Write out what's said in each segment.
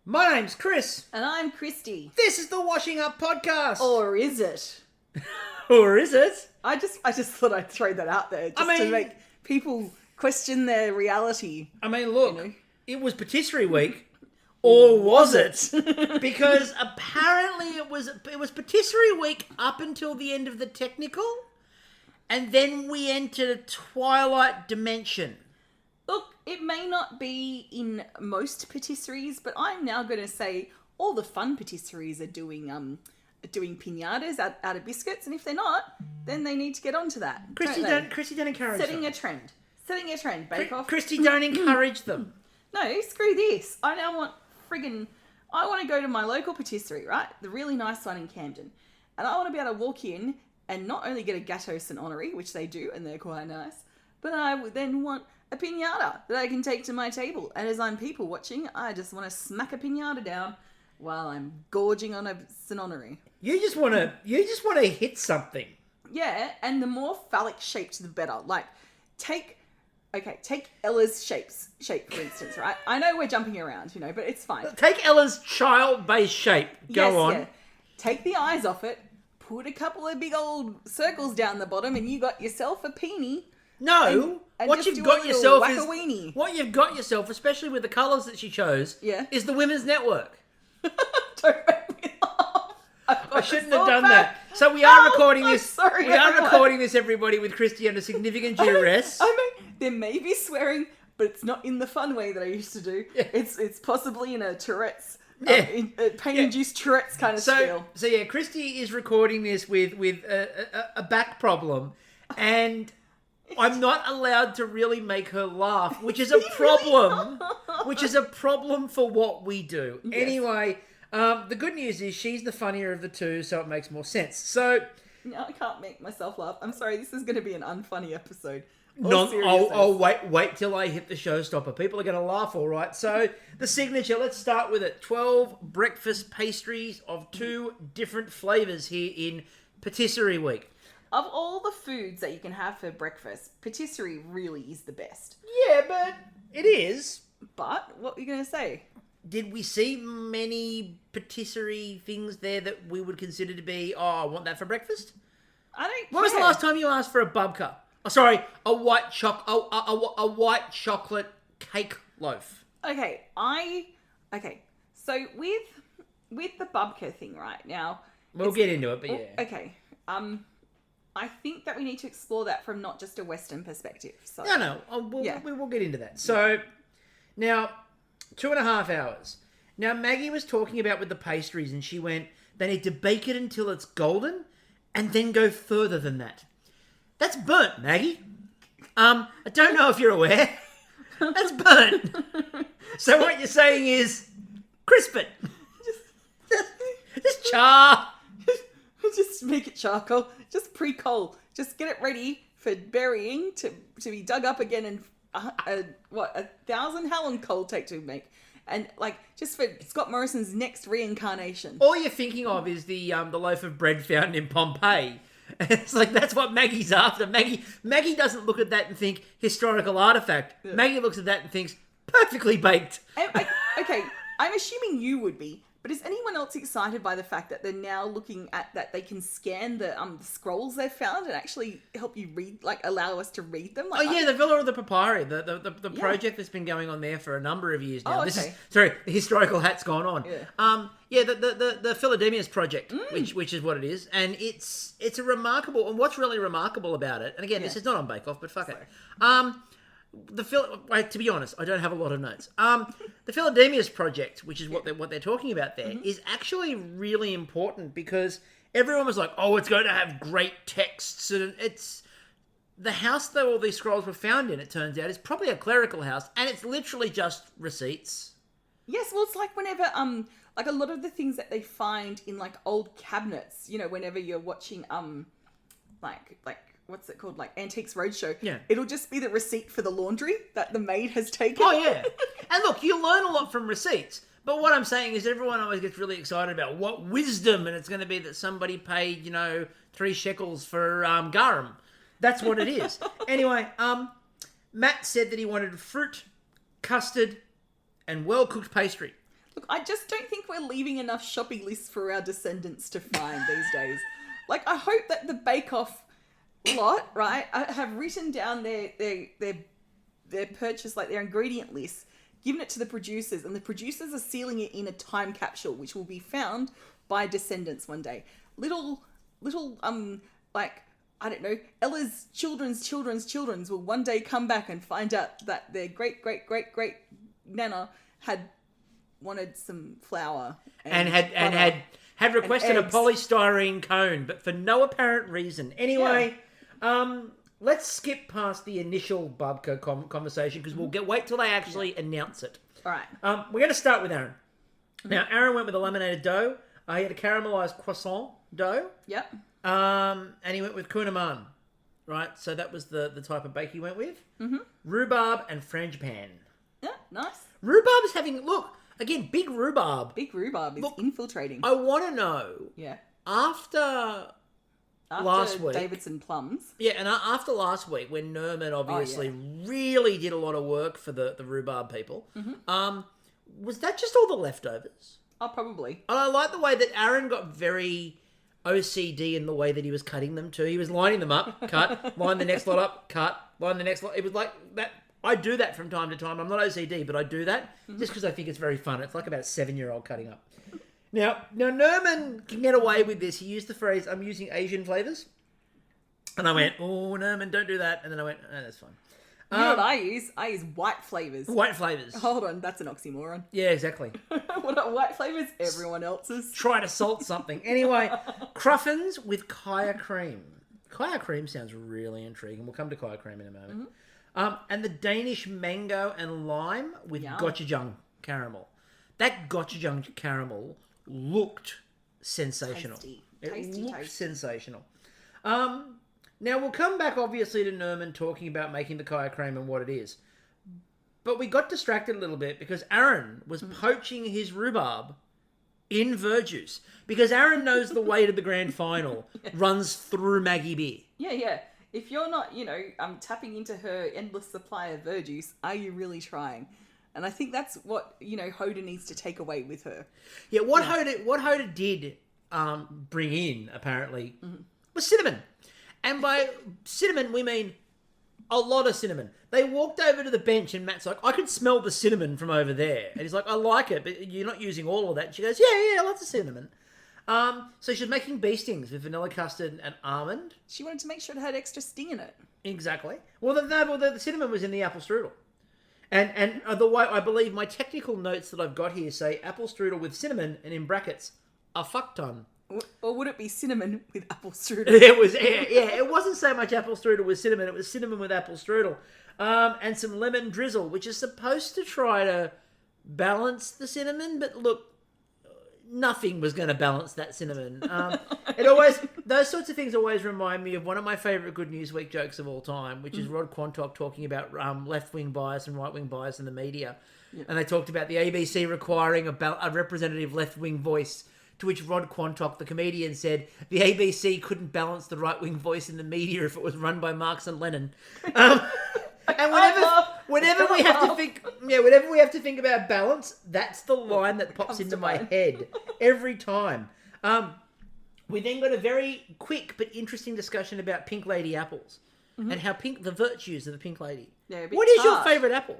My name's Chris. And I'm Kritie. This is the Washing Up Podcast. Or is it? Or is it? I just thought I'd throw that out there to make people question their reality. I mean, look, It was Patisserie Week. Or was it? Because apparently it was Patisserie Week up until the end of the technical. And then we entered a twilight dimension. Look, it may not be in most patisseries, but I'm now going to say all the fun patisseries are doing piñatas out of biscuits, and if they're not, then they need to get onto that. Kritie, don't encourage Setting them. Setting a trend. Bakeoff. Kritie, don't encourage them. No, screw this. I want to go to my local patisserie, right? The really nice one in Camden. And I want to be able to walk in and not only get a gâteau Saint-Honoré, which they do, and they're quite nice, but I would then want a piñata that I can take to my table. And as I'm people watching, I just want to smack a piñata down while I'm gorging on a Saint-Honoré. You just want to hit something. Yeah, and the more phallic shaped, the better. Like, take Ella's shape, for instance, right? I know we're jumping around, but it's fine. Take Ella's child-based shape. Go on. Yeah. Take the eyes off it, put a couple of big old circles down the bottom, and you got yourself a peenie. No, and what you've got yourself, especially with the colours that she chose, is the Women's Network. Don't make me laugh. I shouldn't have done that. So we are recording this. Sorry, recording this, everybody, with Kritie under significant duress. I mean, there may be swearing, but it's not in the fun way that I used to do. Yeah. It's possibly in a Tourette's, pain-induced Tourette's kind of feel. So yeah, Kritie is recording this with a back problem, and I'm not allowed to really make her laugh, which is a problem. Which is a problem for what we do. Yes. Anyway, the good news is she's the funnier of the two, so it makes more sense. So no, I can't make myself laugh. I'm sorry, this is going to be an unfunny episode. Wait till I hit the showstopper. People are going to laugh, all right. So the signature, let's start with it. 12 breakfast pastries of 2 different flavours here in Patisserie Week. Of all the foods that you can have for breakfast, patisserie really is the best. Yeah, but it is. But what were you going to say? Did we see many patisserie things there that we would consider to be, I want that for breakfast? I don't care. When was the last time you asked for a babka? Oh, sorry, a white chocolate cake loaf. Okay, so with the babka thing right now... We'll get into it, but yeah. Okay, I think that we need to explore that from not just a Western perspective. So. No, we will get into that. So, now, 2.5 hours. Now, Maggie was talking about with the pastries, and she went, they need to bake it until it's golden, and then go further than that. That's burnt, Maggie. I don't know if you're aware. That's burnt. So what you're saying is, crisp it. Just char. Just make it charcoal. Just pre-coal. Just get it ready for burying to be dug up again in 1,000? How long coal take to make? And just for Scott Morrison's next reincarnation. All you're thinking of is the loaf of bread found in Pompeii. It's that's what Maggie's after. Maggie doesn't look at that and think historical artifact. Yeah. Maggie looks at that and thinks perfectly baked. Okay, I'm assuming you would be. But is anyone else excited by the fact that they're now looking at that they can scan the scrolls they've found and actually help you read, allow us to read them? The Villa of the Papyri, the project that's been going on there for a number of years now. Oh, okay. The historical hat's gone on. Yeah. The Philadelphia's project, which is what it is, and it's a remarkable. And what's really remarkable about it, and again, this is not on Bakeoff, but fuck it. To be honest, I don't have a lot of notes. The Philadelphia's project, which is what they're talking about there, is actually really important because everyone was like, "Oh, it's going to have great texts," and it's the house that all these scrolls were found in. It turns out is probably a clerical house, and it's literally just receipts. Yes, well, it's whenever a lot of the things that they find in old cabinets. Whenever you're watching what's it called? Antiques Roadshow. Yeah. It'll just be the receipt for the laundry that the maid has taken. Oh, yeah. And look, you learn a lot from receipts. But what I'm saying is everyone always gets really excited about what wisdom, and it's going to be that somebody paid, 3 shekels for garum. That's what it is. Anyway, Matt said that he wanted fruit, custard, and well-cooked pastry. Look, I just don't think we're leaving enough shopping lists for our descendants to find these days. Like, I hope that the Bakeoff lot, right, have written down their purchase, like their ingredient list, given it to the producers, and the producers are sealing it in a time capsule, which will be found by descendants one day. Little, like, I don't know, Ella's children's will one day come back and find out that their great nana had wanted some flour and had requested a polystyrene cone, but for no apparent reason. Anyway, let's skip past the initial Babka conversation because we'll wait till they actually announce it. All right. We're going to start with Aaron. Now, Aaron went with a laminated dough. He had a caramelised croissant dough. Yep. And he went with Kunaman. Right? So that was the type of bake he went with. Mm-hmm. Rhubarb and frangipane. Yeah, nice. Rhubarb is having... Look, again, big rhubarb. Big rhubarb is infiltrating. I want to know... Yeah. After last week... Davidson plums. Yeah, and after last week, when Nerman obviously really did a lot of work for the rhubarb people, was that just all the leftovers? Oh, probably. And I like the way that Aaron got very OCD in the way that he was cutting them too. He was lining them up, cut, line the next lot up, cut, line the next lot. It was like that. I do that from time to time. I'm not OCD, but I do that just because I think it's very fun. It's like about a 7-year-old cutting up. Now Nerman can get away with this. He used the phrase, "I'm using Asian flavours." And I went, "Oh, Nerman, don't do that." And then I went, "Oh, that's fine." You know what I use? I use white flavours. White flavours. Hold on, that's an oxymoron. Yeah, exactly. What are white flavours? Everyone else's. Try to salt something. Anyway, cruffins with kaya cream. Kaya cream sounds really intriguing. We'll come to kaya cream in a moment. And the Danish mango and lime with gochujang caramel. That gochujang caramel looked sensational. Tasty. Sensational. Now, we'll come back, obviously, to Nerman talking about making the kaya cream and what it is. But we got distracted a little bit because Aaron was poaching his rhubarb in verjuice. Because Aaron knows the way to the grand final runs through Maggie Beer. Yeah. If you're not, tapping into her endless supply of verjuice, are you really trying? And I think that's what, Hoda needs to take away with her. Yeah, what Hoda did bring in, apparently, was cinnamon. And by cinnamon, we mean a lot of cinnamon. They walked over to the bench and Matt's like, "I can smell the cinnamon from over there." And he's like, "I like it, but you're not using all of that." And she goes, yeah, lots of cinnamon. So she's making bee stings with vanilla custard and almond. She wanted to make sure it had extra sting in it. Exactly. Well, the cinnamon was in the apple strudel. And the way I believe my technical notes that I've got here say apple strudel with cinnamon and in brackets, a fuck ton. Or would it be cinnamon with apple strudel? It was, it wasn't so much apple strudel with cinnamon, it was cinnamon with apple strudel. And some lemon drizzle, which is supposed to try to balance the cinnamon, but look, nothing was going to balance that cinnamon. Those sorts of things always remind me of one of my favourite Good News Week jokes of all time, which is Rod Quantock talking about left-wing bias and right-wing bias in the media. Yep. And they talked about the ABC requiring a representative left-wing voice, to which Rod Quantock, the comedian, said the ABC couldn't balance the right-wing voice in the media if it was run by Marx and Lenin. And whenever we have to think about balance, that's the line that pops into my head every time. We then got a very quick but interesting discussion about Pink Lady apples and how the virtues of the Pink Lady. What is your favourite apple?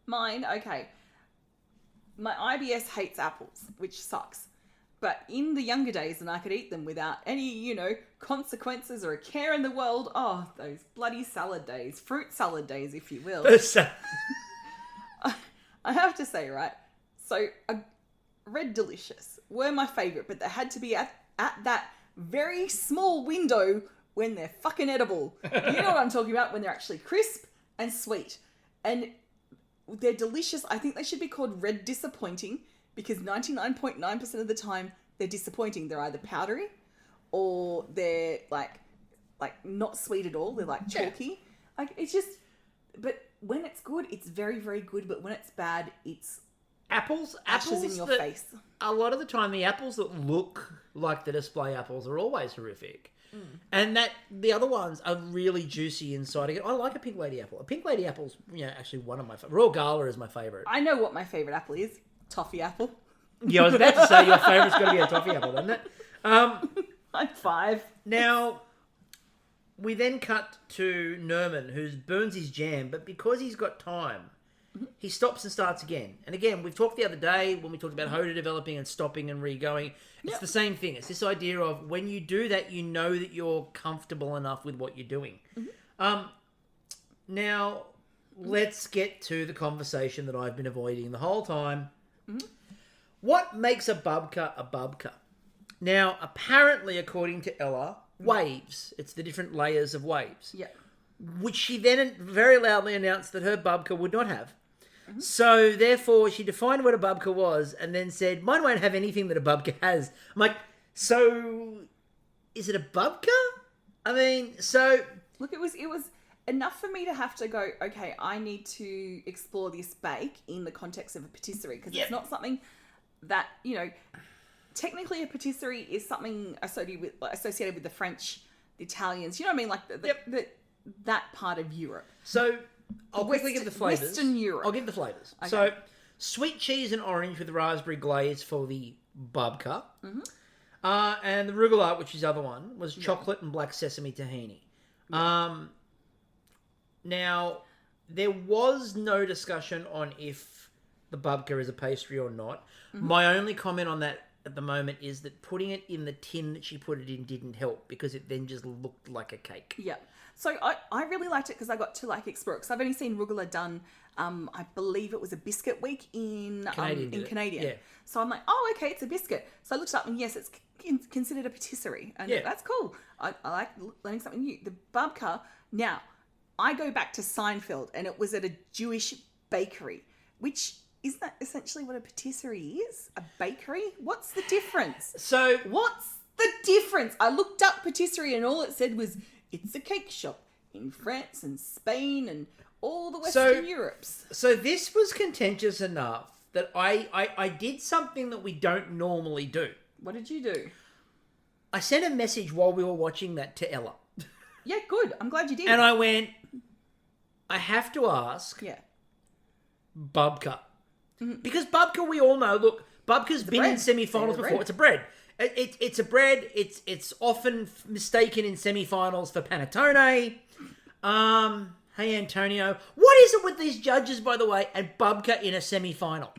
Mine, okay. My IBS hates apples, which sucks. But in the younger days, when I could eat them without any, consequences or a care in the world, those bloody salad days, fruit salad days, if you will. I have to say, right, so Red Delicious were my favourite, but they had to be at that very small window when they're fucking edible. You know what I'm talking about, when they're actually crisp and sweet. And they're delicious. I think they should be called Red Disappointing, because 99.9% of the time they're disappointing. They're either powdery or they're like not sweet at all. They're like chalky. Like, it's just, but when it's good, it's very, very good. But when it's bad, it's apples in your face. A lot of the time, the apples that look like the display apples are always horrific. And the other ones are really juicy inside. I like a Pink Lady apple. A Pink Lady apple's actually one of my Royal Gala is my favourite. I know what my favourite apple is. Toffee apple. Yeah, I was about to say your favourite's got to be a toffee apple, doesn't it? I'm 5. Now, we then cut to Nerman, who burns his jam, but because he's got time, he stops and starts again. And again, we've talked the other day when we talked about Hoda developing and stopping and re-going. It's the same thing. It's this idea of when you do that, you know that you're comfortable enough with what you're doing. Now, let's get to the conversation that I've been avoiding the whole time. What makes a babka a babka? Now, apparently, according to Ella, waves. It's the different layers of waves. Yeah. Which she then very loudly announced that her babka would not have. So, therefore, she defined what a babka was and then said, mine won't have anything that a babka has. I'm like, so, is it a babka? I mean, so... Look, it was enough for me to have to go, okay, I need to explore this bake in the context of a patisserie, because it's not something that, you know, technically a patisserie is something associated with the French, the Italians, you know what I mean? Like that part of Europe. So, I'll quickly give the flavours. Western Europe. I'll give the flavours. Okay. So, sweet cheese and orange with raspberry glaze for the babka. And the rugelach, which is the other one, was chocolate and black sesame tahini. Now, there was no discussion on if the babka is a pastry or not. My only comment on that at the moment is that putting it in the tin that she put it in didn't help because it then just looked like a cake. Yeah. So I really liked it because I got to explore it. Because I've only seen rugelach done, I believe it was a biscuit week in Canadian. Yeah. So I'm like, oh, okay, it's a biscuit. So I looked up and yes, it's considered a patisserie. And that's cool. I like learning something new. The babka, now, I go back to Seinfeld and it was at a Jewish bakery, which... Isn't that essentially what a patisserie is? A bakery? What's the difference? So... What's the difference? I looked up patisserie and all it said was, it's a cake shop in France and Spain and all the Western Europes. So this was contentious enough that I did something that we don't normally do. What did you do? I sent a message while we were watching that to Ella. Yeah, good. I'm glad you did. And I went, I have to ask... Yeah. Babka. Because babka, we all know, look, babka's been in semi-finals before. It's a bread. It's a bread. It's often mistaken in semi-finals for panettone. Hey, Antonio. What is it with these judges, by the way, and babka in a semi-final?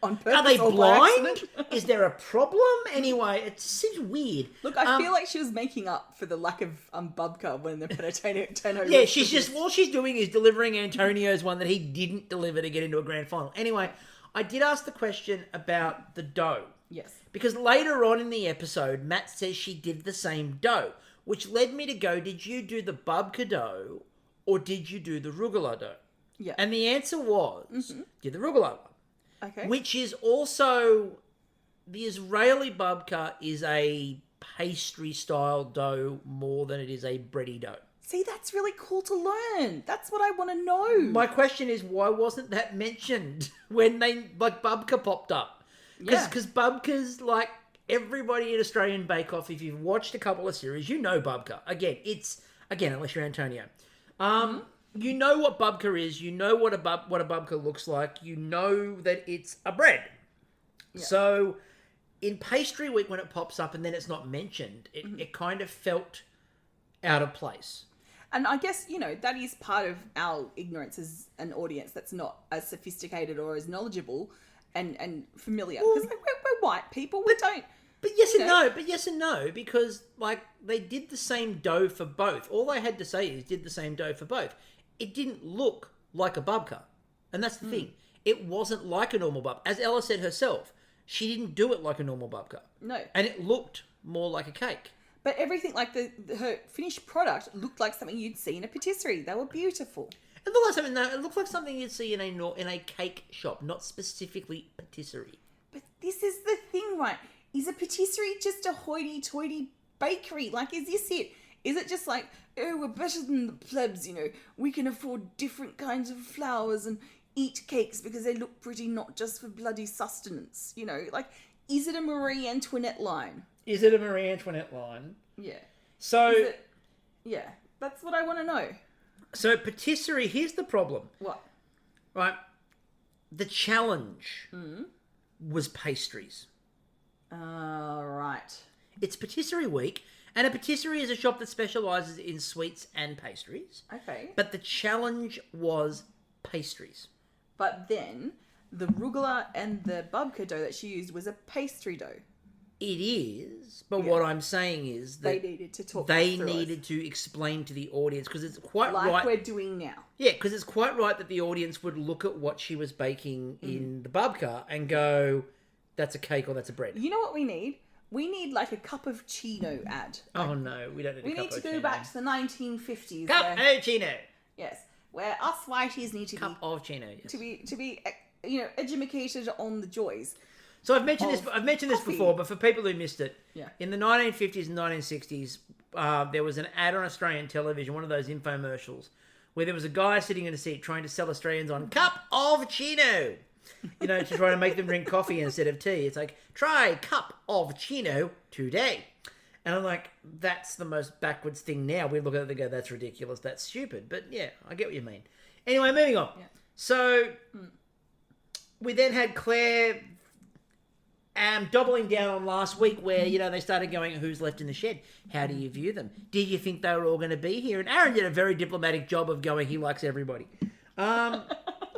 On purpose. Are they or blind? Is there a problem? Anyway, it seems weird. Look, I feel like she was making up for the lack of babka when the panettone. Yeah, she's just, all she's doing is delivering Antonio's one that he didn't deliver to get into a grand final. Anyway, I did ask the question about the dough. Yes. Because later on in the episode, Matt says she did the same dough, which led me to go, did you do the babka dough or did you do the rugelach dough? Yeah. And the answer was, did the rugelach one. Okay. Which is also, the Israeli babka is a pastry-style dough more than it is a bready dough. See, that's really cool to learn. That's what I want to know. My question is, why wasn't that mentioned when babka popped up? Because babka's like everybody in Australian Bakeoff, if you've watched a couple of series, you know babka. Again, unless you're Antonio. You know what babka is. You know what a babka looks like. You know that it's a bread. Yeah. So, in pastry week when it pops up and then it's not mentioned, it kind of felt out of place. And I guess, that is part of our ignorance as an audience that's not as sophisticated or as knowledgeable and familiar. Because we're white people. We don't... But yes and no, because, they did the same dough for both. All they had to say is did the same dough for both. It didn't look like a babka. And that's the thing. It wasn't like a normal babka. As Ella said herself, she didn't do it like a normal babka. No. And it looked more like a cake. But everything, her finished product looked like something you'd see in a patisserie. They were beautiful. It looked like something you'd see in a cake shop, not specifically patisserie. But this is the thing, right? Is a patisserie just a hoity-toity bakery? Is this it? Is it just we're better than the plebs, we can afford different kinds of flours and eat cakes because they look pretty, not just for bloody sustenance, is it a Marie Antoinette line? Is it a Marie Antoinette line? Yeah. So... Yeah, that's what I want to know. So, patisserie, here's the problem. What? Right. The challenge was pastries. Right. It's Patisserie Week, and a patisserie is a shop that specialises in sweets and pastries. Okay. But the challenge was pastries. But then the rugula and the babka dough that she used was a pastry dough. It is, but what I'm saying is that they needed to talk. They needed to explain to the audience, because it's quite right. Like we're doing now. Yeah, because it's quite right that the audience would look at what she was baking in the babka and go, "That's a cake or that's a bread." You know what we need? We need like a cappuccino ad. Oh no, we don't need. We need to go back to the 1950s. Cappuccino. Yes, where us whiteys need to Cup of chino. Yes. to be educated on the joys. So I've mentioned this. I've mentioned this before, but for people who missed it, Yeah. in the 1950s and 1960s, there was an ad on Australian television, one of those infomercials, where there was a guy sitting in a seat trying to sell Australians on cup of chino. To try to make them drink coffee instead of tea. It's like, try cup of chino today. And I'm like, that's the most backwards thing now. We look at it and go, that's ridiculous, that's stupid. But yeah, I get what you mean. Anyway, moving on. Yeah. So, we then had Claire doubling down on last week where, they started going, who's left in the shed? How do you view them? Did you think they were all going to be here? And Aaron did a very diplomatic job of going, he likes everybody. Well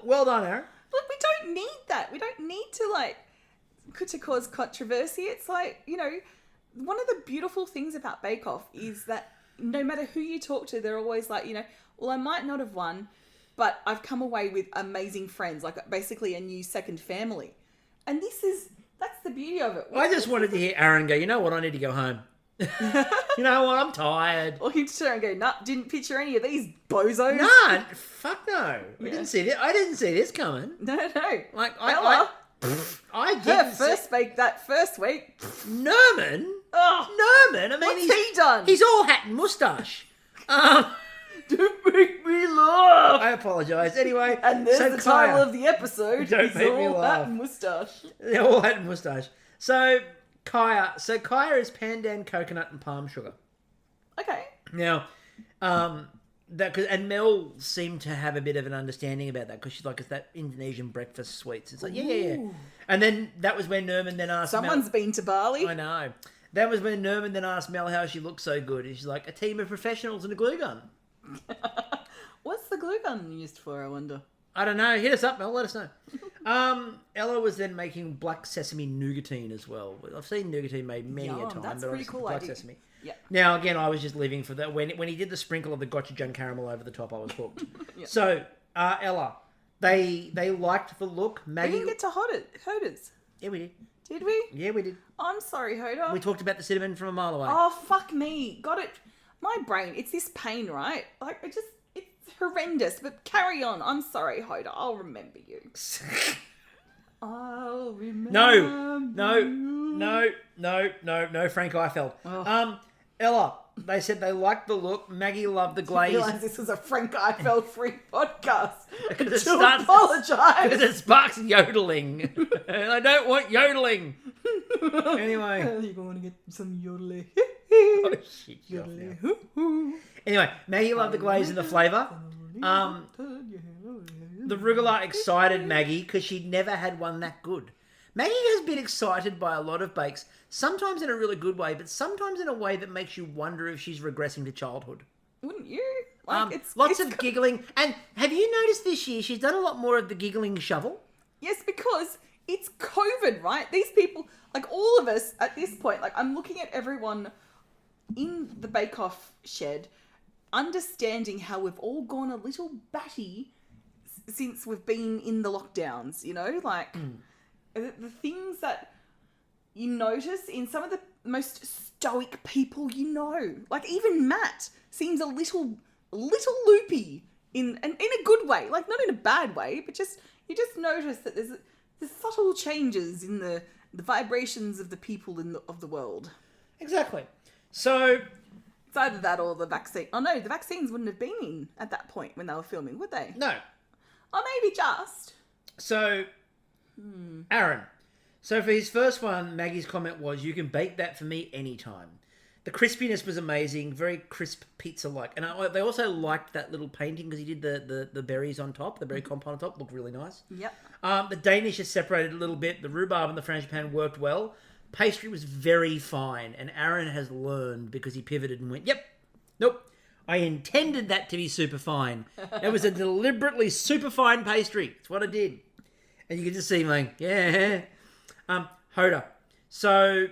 done, Aaron. Look, we don't need that. We don't need to cause controversy. It's like, one of the beautiful things about Bakeoff is that no matter who you talk to, they're always like, well, I might not have won, but I've come away with amazing friends, like basically a new second family. And that's the beauty of it. I just wanted to hear Aaron go, you know what, I need to go home. You know what, I'm tired. Or he'd turn and go, nah, didn't picture any of these bozos. Nah, fuck no. I didn't see this coming. No. Like, Bella, I her didn't first bake that first week. Nerman? Oh, Nerman? I mean, what's he done? He's all hat and moustache. Don't make me laugh. I apologise. Anyway, And there's the title of the episode. Don't He's make me all laugh. hat and moustache. They're all hat and moustache. So, Kaya is pandan, coconut and palm sugar. Okay. Now, and Mel seemed to have a bit of an understanding about that because she's like, it's that Indonesian breakfast sweets. It's like, yeah. And then that was when Nerman then asked Someone's been to Bali. I know. That was when Nerman then asked Mel how she looked so good. And she's like, a team of professionals and a glue gun. What's the glue gun used for, I wonder? I don't know. Hit us up, Mel. Let us know. Ella was then making black sesame nougatine as well. I've seen nougatine made many a time. That's but pretty cool black idea. sesame. Yeah. Now, again, I was just living for that. When he did the sprinkle of the gochujang caramel over the top, I was hooked. Yep. So, Ella, they liked the look. Maggie... We didn't get to Hoda's. Yeah, we did. Did we? Yeah, we did. I'm sorry, Hoda. We talked about the cinnamon from a mile away. Oh, fuck me. Got it. My brain, it's this pain, right? Like, it's horrendous, but carry on. I'm sorry, Hoda. I'll remember you. I'll remember No, Frank Eifeld. Oh. Ella, they said they liked the look. Maggie loved the glaze. I realised this was a Frank Eifeld free podcast. Because To apologise. Because it sparks yodeling. And I don't want yodeling. Anyway. You're going to get some yodeling. Oh, shit. Anyway, Maggie loved the glaze and the flavour. The rugula excited Maggie because she'd never had one that good. Maggie has been excited by a lot of bakes, sometimes in a really good way, but sometimes in a way that makes you wonder if she's regressing to childhood. Wouldn't you? Like, Lots of giggling. And have you noticed this year she's done a lot more of the giggling shovel? Yes, because it's COVID, right? These people, like all of us at this point, like I'm looking at everyone in the Bakeoff shed, understanding how we've all gone a little batty since we've been in the lockdowns, like the things that you notice in some of the most stoic people like even Matt seems a little loopy in a good way, like not in a bad way, but you just notice that there's subtle changes in the vibrations of the people of the world. Exactly. So it's either that or the vaccine. Oh no, the vaccines wouldn't have been in at that point when they were filming, would they? No. Or maybe just. So, Aaron. So for his first one, Maggie's comment was, you can bake that for me anytime. The crispiness was amazing, very crisp pizza-like. And they also liked that little painting because he did the berries on top, the berry compote on top, looked really nice. Yep. The Danish is separated a little bit. The rhubarb and the frangipane worked well. Pastry was very fine, and Aaron has learned because he pivoted and went, yep, nope. I intended that to be super fine. It was a deliberately super fine pastry. It's what I did. And you can just see him like, yeah. Hoda. So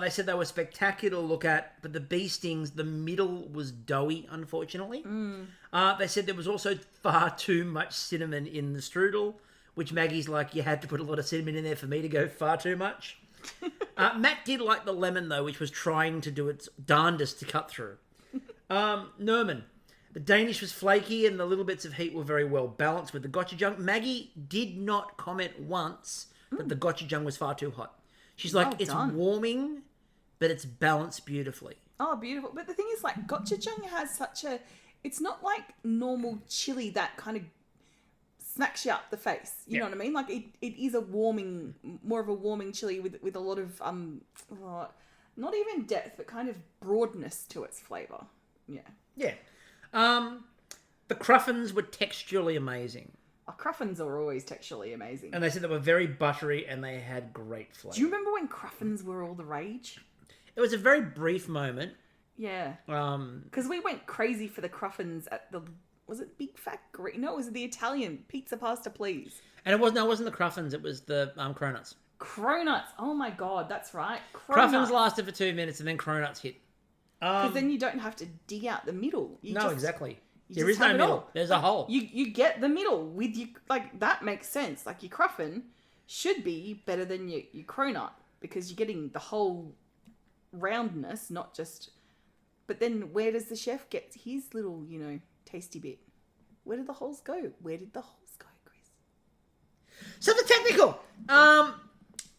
they said they were spectacular to look at, but the bee stings, the middle was doughy, unfortunately. They said there was also far too much cinnamon in the strudel, which Maggie's like, you had to put a lot of cinnamon in there for me to go far too much. Matt did like the lemon, though, which was trying to do its darndest to cut through. Nerman. The Danish was flaky and the little bits of heat were very well balanced with the gochujang. Maggie did not comment once that the gochujang was far too hot. She's like, it's warming, but it's balanced beautifully. Oh, beautiful. But the thing is, like, gochujang has such a... It's not like normal chili that kind of smacks you up the face. You know what I mean? Like, it is a warming, more of a warming chili with a lot of, not even depth, but kind of broadness to its flavour. Yeah. Yeah. The cruffins were texturally amazing. Oh, cruffins are always texturally amazing. And they said they were very buttery and they had great flavour. Do you remember when cruffins were all the rage? It was a very brief moment. Yeah. Because we went crazy for the cruffins at the... Was it Big Fat Greek? No, it was the Italian pizza pasta, please. And it wasn't the cruffins, it was the cronuts. Cronuts. Oh my God, that's right. Cruffins lasted for 2 minutes and then cronuts hit. Because then you don't have to dig out the middle. Exactly. There is no middle. There's a hole. You get the middle with you. Like, that makes sense. Like, your cruffin should be better than your cronut because you're getting the whole roundness, not just... But then where does the chef get his little, tasty bit? Where did the holes go? Where did the holes go, Chris? So the technical.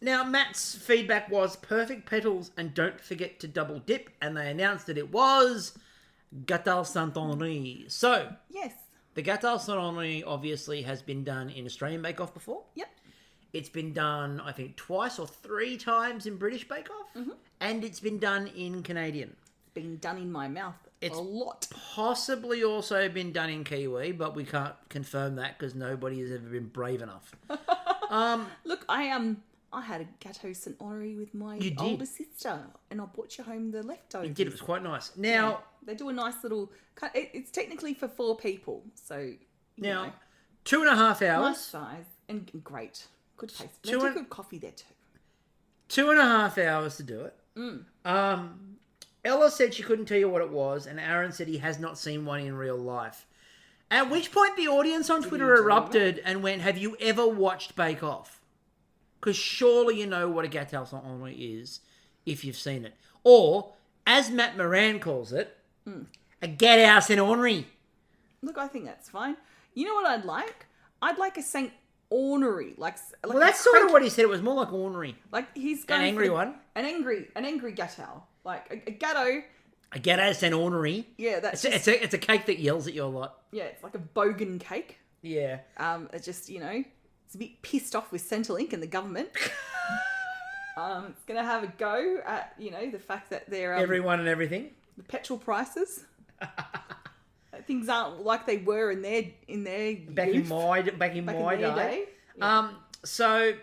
Now, Matt's feedback was perfect petals and don't forget to double dip. And they announced that it was Gâteau Saint-Henri. So, yes, the Gâteau Saint-Henri obviously has been done in Australian Bakeoff before. Yep. It's been done, I think, 2 or 3 times in British Bakeoff. Mm-hmm. And it's been done in Canadian. It's been done in my mouth a lot. Possibly also been done in Kiwi, but we can't confirm that because nobody has ever been brave enough. Look, I had a Gâteau Saint-Henri with my older sister, and I brought you home the leftovers. You did. It was quite nice. Now they do a nice little. It's technically for 4 people, so now 2.5 hours. Nice size and great, good taste. They do good coffee there too. 2.5 hours to do it. Ella said she couldn't tell you what it was, and Aaron said he has not seen one in real life. At which point the audience on Twitter erupted and went, "Have you ever watched Bake Off? Because surely you know what a Gâteau Saint-Henri is if you've seen it. Or, as Matt Moran calls it, a Gâteau Saint-Henri." Look, I think that's fine. You know what I'd like? I'd like a Saint-Henri. Like well, that's sort of what he said. It was more like ornery. Like he's going an angry one. An angry gâteau. Like a gâteau. A Gâteau Saint-Henri. Yeah, that's it's a cake that yells at you a lot. Yeah, it's like a bogan cake. Yeah. It's just, it's a bit pissed off with Centrelink and the government. It's going to have a go at, the fact that they're... everyone and everything. The petrol prices. Things aren't like they were in their back in my day. Yeah. So...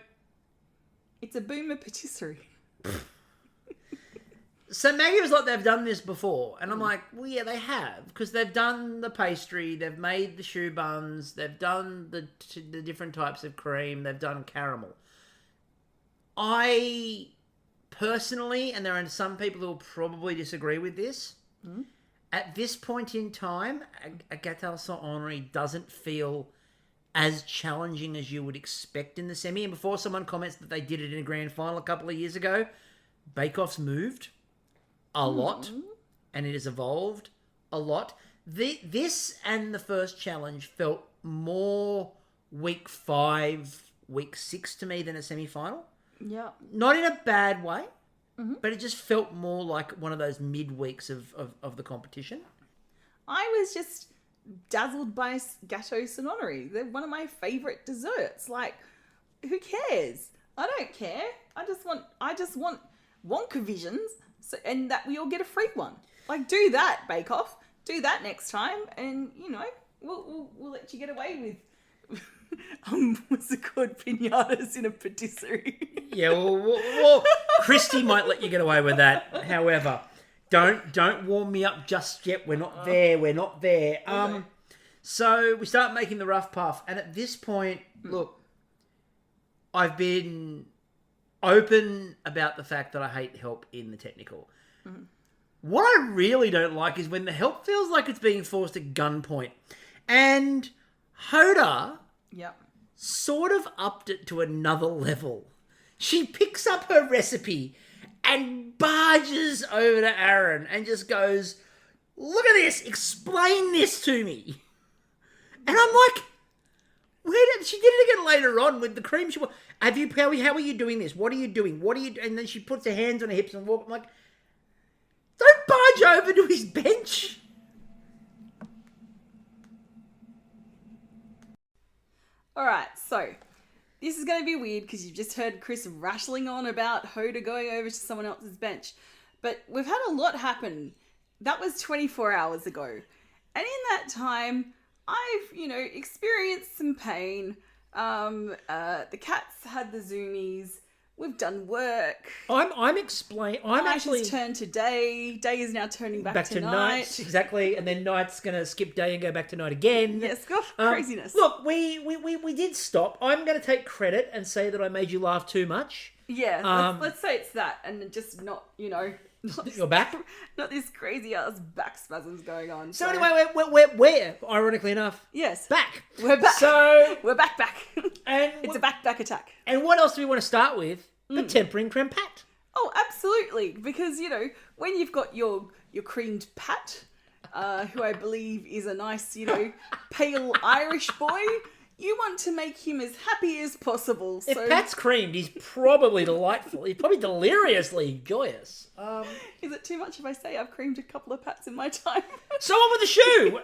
It's a boomer patisserie. So Maggie was like, they've done this before. And I'm like, well, yeah, they have. Because they've done the pastry, they've made the choux buns, they've done the different types of cream, they've done caramel. I personally, and there are some people who will probably disagree with this, at this point in time, a Gâteau Saint-Henri doesn't feel as challenging as you would expect in the semi. And before someone comments that they did it in a grand final a couple of years ago, Bakeoff's moved a lot, and it has evolved a lot. This and the first challenge felt more week 5, week 6 to me than a semi-final. Yeah. Not in a bad way, but it just felt more like one of those mid-weeks of the competition. I was just dazzled by Gâteau Saint-Henri. They're one of my favourite desserts. Like, who cares? I don't care. I just want Wonka visions So, and that we all get a free one. Like, do that, Bakeoff. Do that next time, and we'll let you get away with what's it called, pinatas in a patisserie. Yeah, well, Kritie might let you get away with that. However, don't warm me up just yet. We're not there. We're not there. Okay. So we start making the rough puff, and at this point, look, I've been open about the fact that I hate help in the technical. Mm-hmm. What I really don't like is when the help feels like it's being forced at gunpoint. And Hoda sort of upped it to another level. She picks up her recipe and barges over to Aaron and just goes, "Look at this, explain this to me." And I'm like, she did it again later on with the cream. How are you doing this? What are you doing? And then she puts her hands on her hips and walks. I'm like, don't barge over to his bench. All right, so this is going to be weird because you've just heard Chris rattling on about Hoda going over to someone else's bench. But we've had a lot happen. That was 24 hours ago. And in that time, I've, experienced some pain. The cats had the zoomies. We've done work. Night has turned to day. Day is now turning back to night. Exactly. And then night's going to skip day and go back to night again. Yes, gosh, craziness. Look, we did stop. I'm going to take credit and say that I made you laugh too much. Yeah, let's say it's that, and just not, your back? Not this crazy ass back spasms going on. So anyway, we're ironically enough, yes, back. We're back. So we're back. And it's a back attack. And what else do we want to start with? The tempering creme pat. Oh, absolutely, because when you've got your creamed pat, who I believe is a nice pale Irish boy. You want to make him as happy as possible. So... If Pat's creamed, he's probably delightful. He's probably deliriously joyous. Is it too much if I say I've creamed a couple of Pats in my time? So on with the shoe.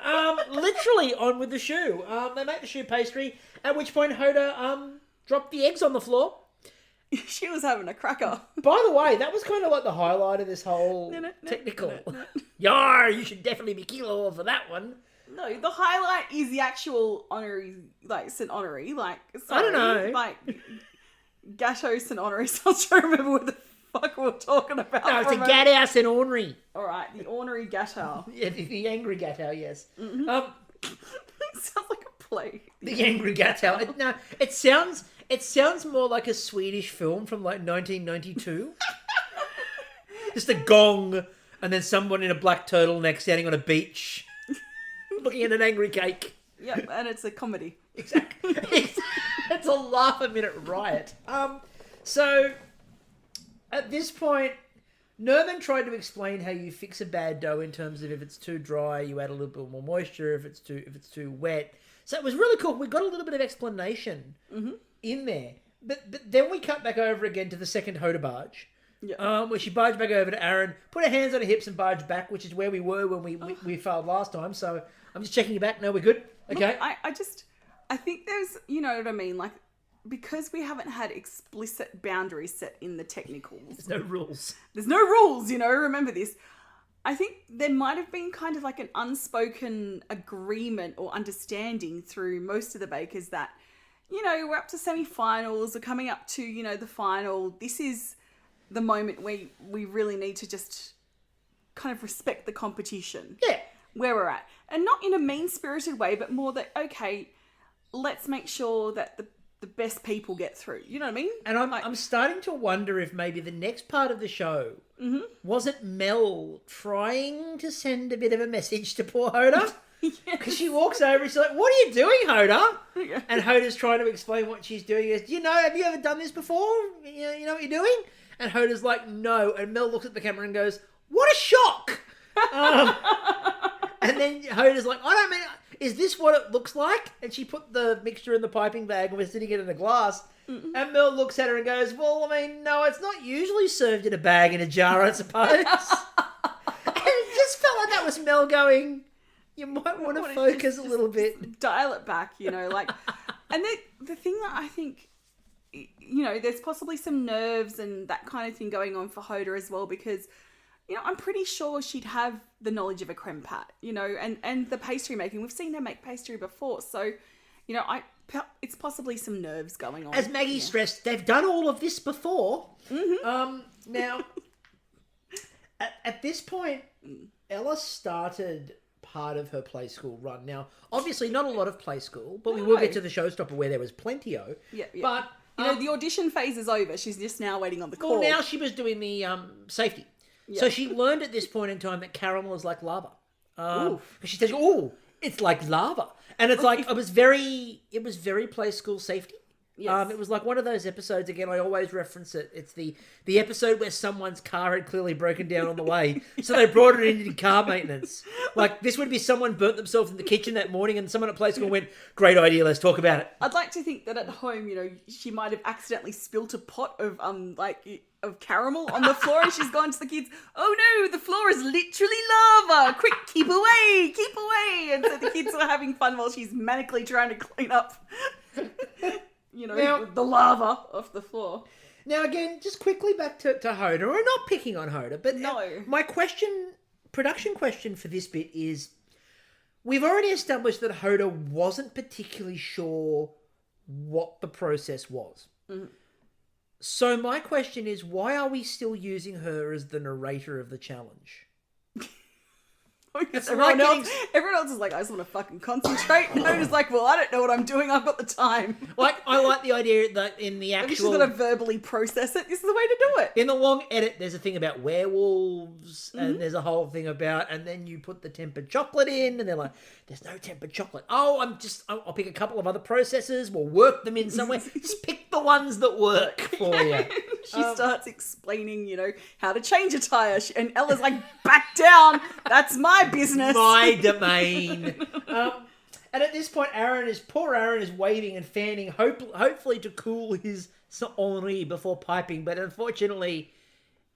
Literally on with the shoe. They make the shoe pastry, at which point Hoda dropped the eggs on the floor. She was having a cracker. By the way, that was kind of like the highlight of this whole technical. Yar, you should definitely be kilo for that one. No, the highlight is the actual honorary, St. Honorary, I don't know. Gâteau St. Honorary. So I'm trying to remember what the fuck we were talking about. No, it's a Gâteau St. Honorary. Alright, the ornery Gâteau. Yeah, the angry Gâteau, yes. Mm-hmm. Sounds like a play. The angry Gâteau. No, it sounds more like a Swedish film from 1992. Just a gong, and then someone in a black turtleneck standing on a beach. Looking at an angry cake. Yep, and it's a comedy. Exactly. It's a laugh-a-minute riot. So, at this point, Nerman tried to explain how you fix a bad dough in terms of if it's too dry, you add a little bit more moisture, if it's too wet. So it was really cool. We got a little bit of explanation in there. But then we cut back over again to the second Hoda barge. Yeah. Where she barged back over to Aaron, put her hands on her hips and barged back, which is where we were when we failed last time. So I'm just checking you back. No, we're good. Okay. Look, I think there's, you know what I mean? Like, because we haven't had explicit boundaries set in the technicals. There's no rules. There's no rules, remember this. I think there might have been kind of like an unspoken agreement or understanding through most of the bakers that, we're up to semi-finals, we're coming up to, the final. This is the moment where we really need to just kind of respect the competition. Yeah. Where we're at. And not in a mean-spirited way, but more that, okay, let's make sure that the best people get through. You know what I mean? And I'm starting to wonder if maybe the next part of the show wasn't Mel trying to send a bit of a message to poor Hoda? Because she walks over and she's like, "What are you doing, Hoda?" Yeah. And Hoda's trying to explain what she's doing. He goes, have you ever done this before? You know what you're doing? And Hoda's like, "No." And Mel looks at the camera and goes, "What a shock!" And then Hoda's like, "I don't mean, is this what it looks like?" And she put the mixture in the piping bag and we're sitting it in a glass. Mm-mm. And Mel looks at her and goes, "Well, I mean, no, it's not usually served in a bag in a jar, I suppose." And it just felt like that was Mel going, "You might want to focus a little bit. Dial it back, And the thing that I think, there's possibly some nerves and that kind of thing going on for Hoda as well, because you know, I'm pretty sure she'd have the knowledge of a creme pat, you know, and the pastry making. We've seen her make pastry before, so, you know, it's possibly some nerves going on. As Maggie stressed, they've done all of this before. Mm-hmm. Now, at this point, Ella started part of her play school run. Now, obviously not a lot of play school, but we will get to the showstopper where there was plenty-o. Yeah. But, you know, the audition phase is over. She's just now waiting on the call. Well, now she was doing the safety. Yeah. So she learned at this point in time that caramel is like lava. Because she says, it's like lava. And it's like, it was very play school safety. Yes. It was like one of those episodes, again, I always reference it. It's the episode where someone's car had clearly broken down on the way. So they brought it into car maintenance. Like, this would be someone burnt themselves in the kitchen that morning and someone at play school went, great idea, let's talk about it. I'd like to think that at home, you know, she might have accidentally spilt a pot of caramel on the floor and she's gone to the kids, oh no, the floor is literally lava. Quick, keep away. And so the kids were having fun while she's manically trying to clean up you know, now, the lava off the floor. Now, again, just quickly back to Hoda. We're not picking on Hoda, but no. My production question for this bit is, we've already established that Hoda wasn't particularly sure what the process was. Mm-hmm. So my question is, why are we still using her as the narrator of the challenge? Everyone else is like, I just want to fucking concentrate. And Hoda's like, well, I don't know what I'm doing. I've got the time. Like, I like the idea that in the actual... Maybe she's got to verbally process it. This is the way to do it. In the long edit, there's a thing about werewolves, and there's a whole thing about... And then you put the tempered chocolate in, and they're like, there's no tempered chocolate. Oh, I'll pick a couple of other processes. We'll work them in somewhere. Just pick the ones that work for you. She starts explaining, you know, how to change a tyre. And Ella's like, back down. That's my business. My domain. And at this point, poor Aaron is waving and fanning, hopefully to cool his ennui before piping, but unfortunately,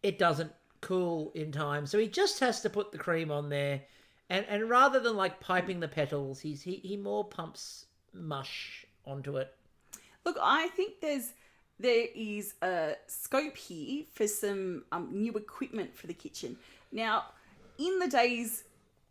it doesn't cool in time. So he just has to put the cream on there, and rather than like piping the petals, he more pumps mush onto it. Look, I think there is a scope here for some new equipment for the kitchen. Now, in the days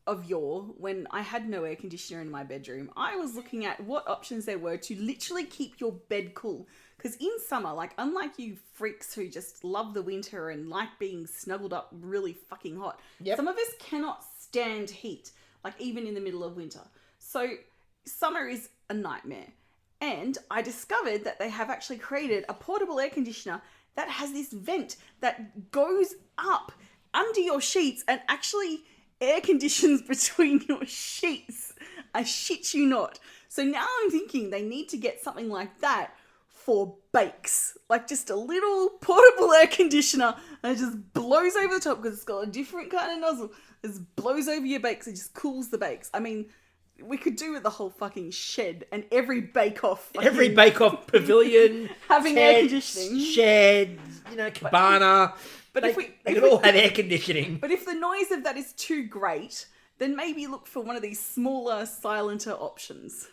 of yore, when I had no air conditioner in my bedroom, I was looking at what options there were to literally keep your bed cool. Because in summer, like, unlike you freaks who just love the winter and like being snuggled up really fucking hot, some of us cannot stand heat, like even in the middle of winter. So summer is a nightmare. And I discovered that they have actually created a portable air conditioner that has this vent that goes up under your sheets and actually air conditions between your sheets. I shit you not. So now I'm thinking they need to get something like that for bakes. Like just a little portable air conditioner and it just blows over the top because it's got a different kind of nozzle. It just blows over your bakes. It just cools the bakes. I mean, we could do with the whole fucking shed and every Bakeoff. Every Bakeoff pavilion. Having air conditioning. Shed, you know, cabana. But they could all have air conditioning. But if the noise of that is too great, then maybe look for one of these smaller, silenter options.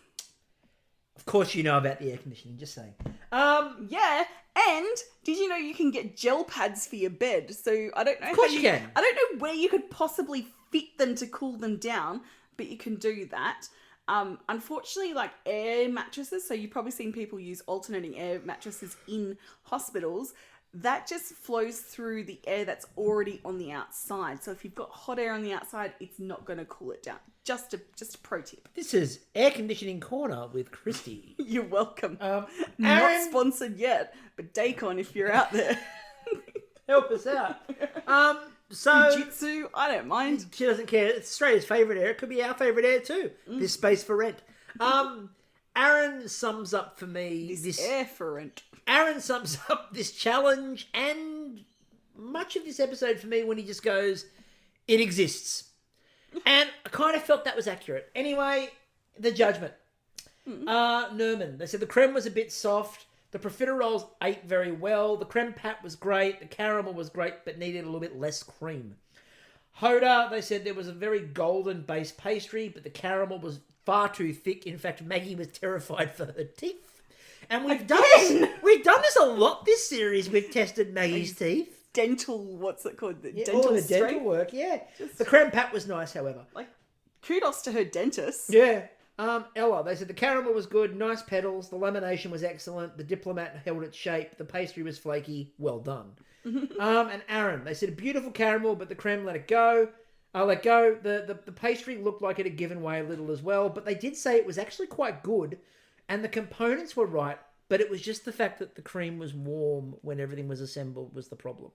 Of course you know about the air conditioning, just saying. Yeah, and did you know you can get gel pads for your bed? So I don't know. Of course you can. I don't know where you could possibly fit them to cool them down, but you can do that. Unfortunately, like air mattresses, so you've probably seen people use alternating air mattresses in hospitals. That just flows through the air that's already on the outside. So if you've got hot air on the outside, it's not going to cool it down. Just a pro tip. This is Air Conditioning Corner with Kritie. You're welcome. Aaron... Not sponsored yet, but Dacon, if you're out there. Help us out. So Fujitsu, I don't mind. She doesn't care. It's Australia's favourite air. It could be our favourite air too. This space for rent. Aaron sums up for me this air for rent. Aaron sums up this challenge and much of this episode for me when he just goes, it exists. And I kind of felt that was accurate. Anyway, the judgment. Nerman. They said the creme was a bit soft. The profiteroles ate very well. The creme pat was great. The caramel was great, but needed a little bit less cream. Hoda, they said there was a very golden base pastry, but the caramel was far too thick. In fact, Maggie was terrified for her teeth. And we've done this a lot this series. We've tested Maggie's teeth. dental, what's it called? Yeah, Dental all the strength. dental work, yeah. The creme pat was nice, however. Like, kudos to her dentist. Yeah. Ella, they said the caramel was good, nice petals, the lamination was excellent, the diplomat held its shape, the pastry was flaky, well done. And Aaron, they said a beautiful caramel, but the creme let go. The pastry looked like it had given way a little as well, but they did say it was actually quite good, and the components were right, but it was just the fact that the cream was warm when everything was assembled was the problem.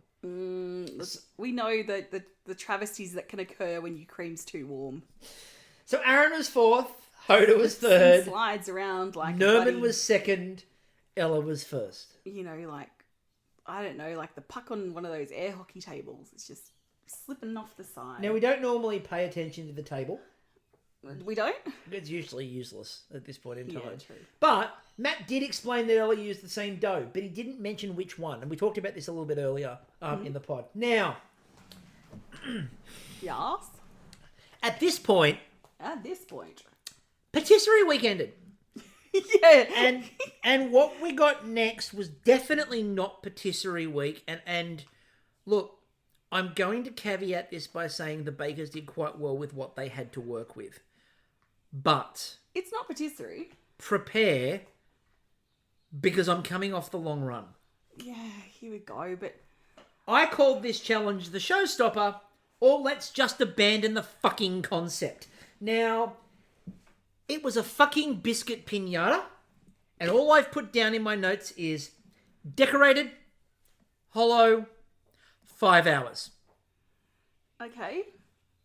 We know that the travesties that can occur when your cream's too warm. So Aaron was fourth, Hoda was third, Slides around like Nerman was second, Ella was first. You know, like, I don't know, like the puck on one of those air hockey tables. It's just slipping off the side. Now, we don't normally pay attention to the table. We don't? It's usually useless at this point in time. Yeah, true. But Matt did explain that Ella used the same dough, but he didn't mention which one. And we talked about this a little bit earlier in the pod. Now, Yes. at this point, Patisserie week ended. yeah. And what we got next was definitely not patisserie week. And look, I'm going to caveat this by saying the bakers did quite well with what they had to work with. But It's not patisserie. prepare, because I'm coming off the long run. Yeah, here we go, but I called this challenge the showstopper, or let's just abandon the fucking concept. Now, it was a fucking biscuit piñata, and all I've put down in my notes is decorated, hollow, 5 hours. okay.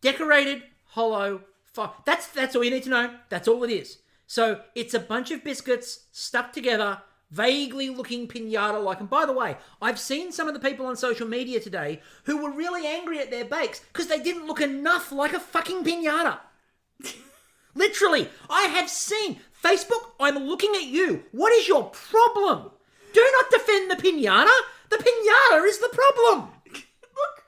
Decorated, hollow, 5. That's all you need to know. That's all it is. So it's a bunch of biscuits stuck together, vaguely looking piñata-like. And by the way, I've seen some of the people on social media today who were really angry at their bakes because they didn't look enough like a fucking piñata. Literally, I have seen. Facebook, I'm looking at you. What is your problem? Do not defend the piñata. The piñata is the problem. Look,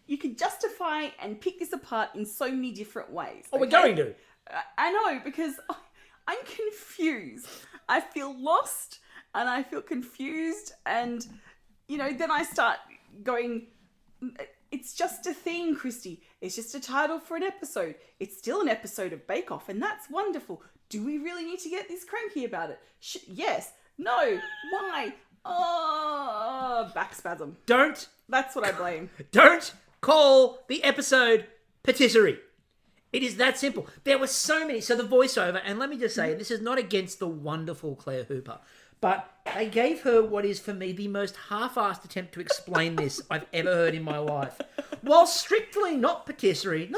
you can justify and pick this apart in so many different ways. Oh, we're going to. I know, because I'm confused. I feel lost and I feel confused, and, you know, then I start going, it's just a thing, Kritie. It's just a title for an episode. It's still an episode of Bakeoff, and that's wonderful. Do we really need to get this cranky about it? Yes. No. Why? Oh, back spasm. That's what I blame. Don't call the episode Patisserie. It is that simple. There were so many. So the voiceover, and let me just say, this is not against the wonderful Claire Hooper, but they gave her what is, for me, the most half-assed attempt to explain this I've ever heard in my life. While strictly not patisserie, the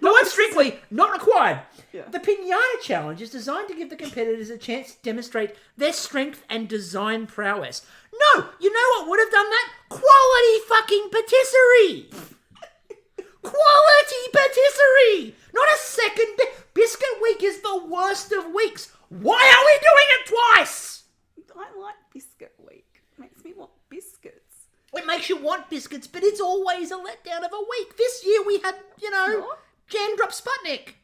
word strictly not required. Yeah. The Piñata Challenge is designed to give the competitors a chance to demonstrate their strength and design prowess. No, you know what would have done that? Quality fucking patisserie! Quality patisserie! Not a second Biscuit week is the worst of weeks. Why are we doing it twice? I like biscuit week. It makes me want biscuits. It makes you want biscuits, but it's always a letdown of a week. This year we had, Jam Drop Sputnik.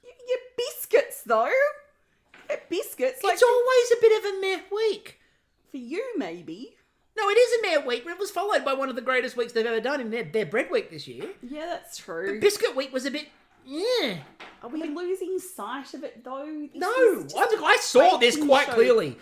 You get biscuits, though. You get biscuits. It's always a bit of a meh week. For you, maybe. No, it is a meh week, but it was followed by one of the greatest weeks they've ever done in their bread week this year. Yeah, that's true. The biscuit week was a bit, yeah. Are we losing sight of it, though? No, I saw this quite clearly.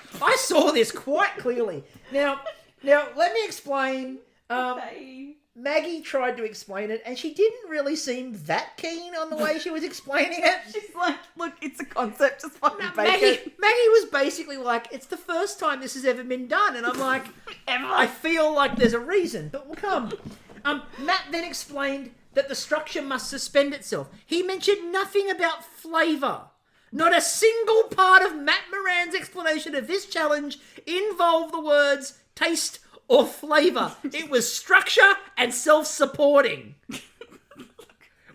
Now, let me explain. Okay. Maggie tried to explain it, and she didn't really seem that keen on the way she was explaining it. She's like, look, it's a concept, just fucking Maggie it. was basically like, it's the first time this has ever been done, and I'm like, I feel like there's a reason, but we'll come. Matt then explained that the structure must suspend itself. He mentioned nothing about flavour. Not a single part of Matt Moran's explanation of this challenge involved the words taste or flavour. It was structure and self-supporting.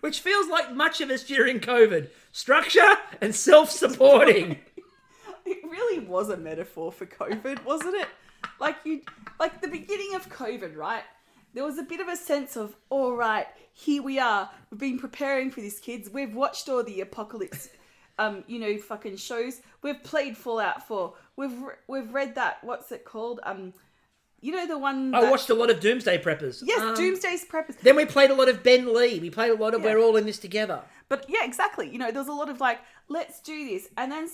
Which feels like much of us during COVID. Structure and self-supporting. It really was a metaphor for COVID, wasn't it? Like the beginning of COVID, right? There was a bit of a sense of, all right, here we are. We've been preparing for this, kids. We've watched all the apocalypse fucking shows. We've played Fallout 4. We've read that. What's it called? The one. I watched a lot of Doomsday Preppers. Yes, Doomsday Preppers. Then we played a lot of Ben Lee. We played a lot of We're All in This Together. But yeah, exactly. There was a lot of like, let's do this, and then